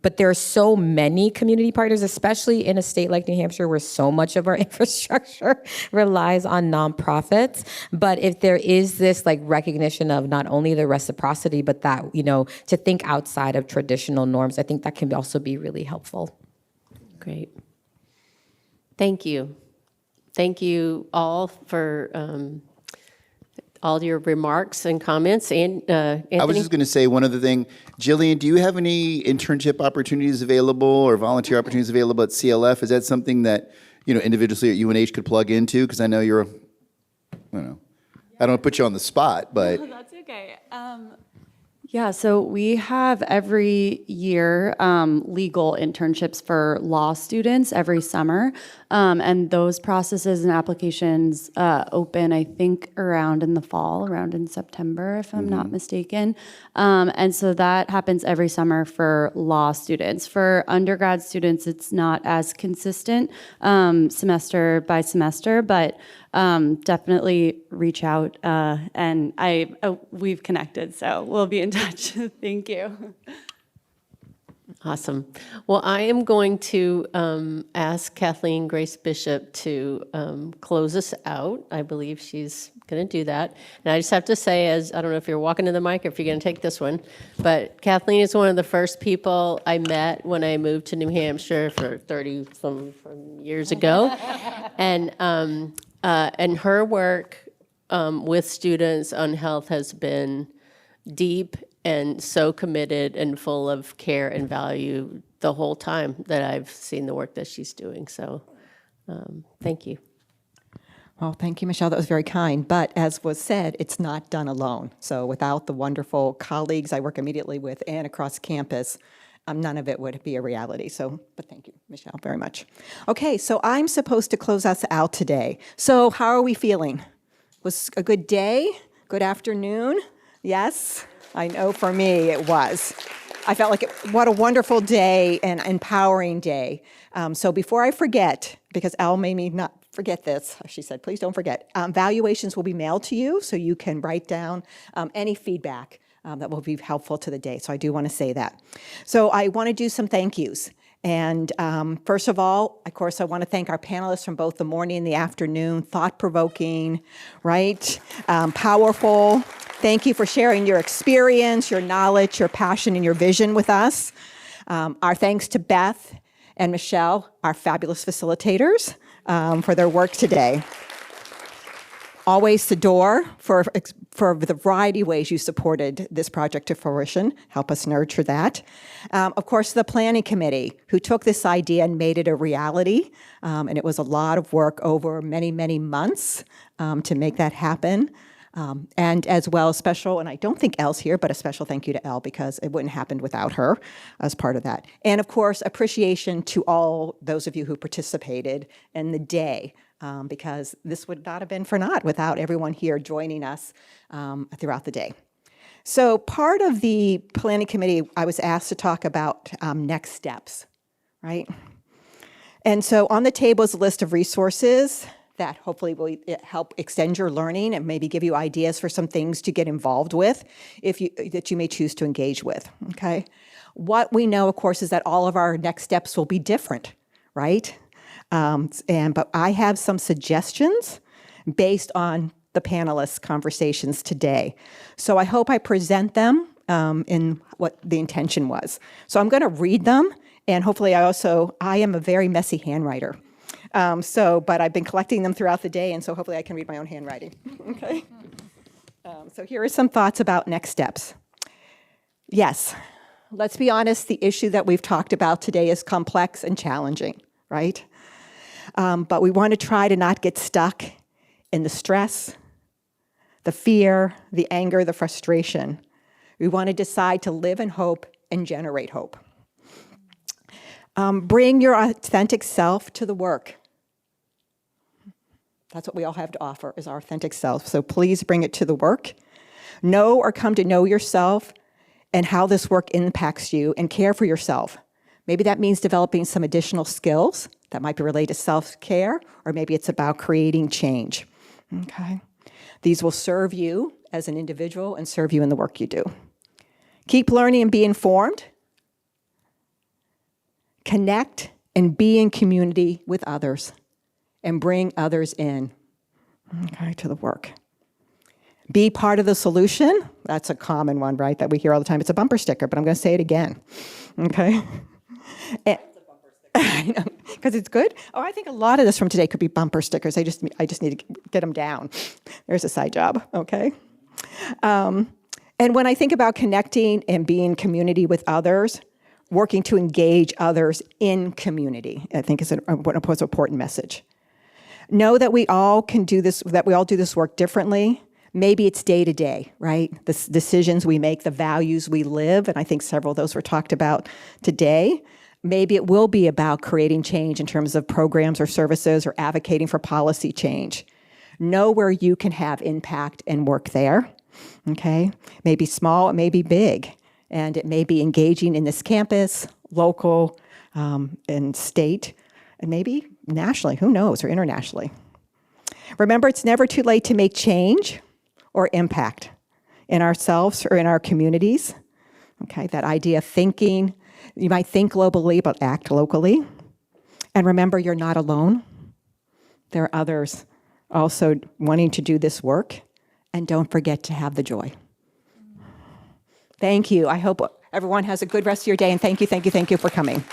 but there are so many community partners, especially in a state like New Hampshire, where so much of our infrastructure relies on nonprofits. But if there is this like recognition of not only the reciprocity, but that, to think outside of traditional norms, I think that can also be really helpful. Great. Thank you. Thank you all for all your remarks and comments. And Anthony? I was just going to say one other thing. Jillian, do you have any internship opportunities available or volunteer opportunities available at CLF? Is that something that, individually at UNH could plug into? Because I know you're, I don't want to put you on the spot, but. That's okay. Yeah, so we have every year legal internships for law students every summer. And those processes and applications open, I think, around in the fall, around in September, if I'm not mistaken. And so that happens every summer for law students. For undergrad students, it's not as consistent semester by semester, but definitely reach out, and we've connected, so we'll be in touch. Thank you. Awesome. Well, I am going to ask Kathleen Grace Bishop to close us out. I believe she's going to do that. And I just have to say, I don't know if you're walking to the mic or if you're going to take this one, but Kathleen is one of the first people I met when I moved to New Hampshire for 30-some years ago. And her work with students on health has been deep and so committed and full of care and value the whole time that I've seen the work that she's doing. So thank you. Well, thank you, Michelle. That was very kind. But as was said, it's not done alone. So without the wonderful colleagues I work immediately with and across campus, none of it would be a reality. But thank you, Michelle, very much. Okay, so I'm supposed to close us out today. So how are we feeling? Was a good day? Good afternoon? Yes? I know for me it was. I felt like what a wonderful day and empowering day. So before I forget, because Elle made me not forget this, she said, please don't forget, valuations will be mailed to you so you can write down any feedback that will be helpful to the day. So I do want to say that. So I want to do some thank yous. And first of all, of course, I want to thank our panelists from both the morning and the afternoon, thought-provoking, right? Powerful. Thank you for sharing your experience, your knowledge, your passion, and your vision with us. Our thanks to Beth and Michelle, our fabulous facilitators, for their work today. Always Sidore for the variety of ways you supported this project to fruition. Help us nurture that. Of course, the planning committee who took this idea and made it a reality. And it was a lot of work over many, many months to make that happen. And as well, special, and I don't think Elle's here, but a special thank you to Elle because it wouldn't have happened without her as part of that. And of course, appreciation to all those of you who participated in the day, because this would not have been for naught without everyone here joining us throughout the day. So part of the planning committee, I was asked to talk about next steps, right? And so on the table is a list of resources that hopefully will help extend your learning and maybe give you ideas for some things to get involved with that you may choose to engage with, okay? What we know, of course, is that all of our next steps will be different, right? But I have some suggestions based on the panelists' conversations today. So I hope I present them in what the intention was. So I'm going to read them, and hopefully I am a very messy handwriter. But I've been collecting them throughout the day, and so hopefully I can read my own handwriting. Okay. So here are some thoughts about next steps. Yes, let's be honest, the issue that we've talked about today is complex and challenging, right? But we want to try to not get stuck in the stress, the fear, the anger, the frustration. We want to decide to live in hope and generate hope. Bring your authentic self to the work. That's what we all have to offer, is our authentic self. So please bring it to the work. Know or come to know yourself and how this work impacts you, and care for yourself. Maybe that means developing some additional skills that might be related to self-care, or maybe it's about creating change. Okay. These will serve you as an individual and serve you in the work you do. Keep learning and be informed. Connect and be in community with others, and bring others in, okay, to the work. Be part of the solution. That's a common one, right, that we hear all the time. It's a bumper sticker, but I'm going to say it again, okay? I know, because it's good. Oh, I think a lot of this from today could be bumper stickers. I just need to get them down. There's a side job, okay? And when I think about connecting and being in community with others, working to engage others in community, I think is an important message. Know that we all can do this, that we all do this work differently. Maybe it's day to day, right? The decisions we make, the values we live, and I think several of those were talked about today. Maybe it will be about creating change in terms of programs or services, or advocating for policy change. Know where you can have impact and work there, okay? Maybe small, it may be big, and it may be engaging in this campus, local, and state, and maybe nationally, who knows, or internationally. Remember, it's never too late to make change or impact in ourselves or in our communities. Okay, that idea of thinking, you might think globally, but act locally. And remember, you're not alone. There are others also wanting to do this work. And don't forget to have the joy. Thank you. I hope everyone has a good rest of your day, and thank you for coming.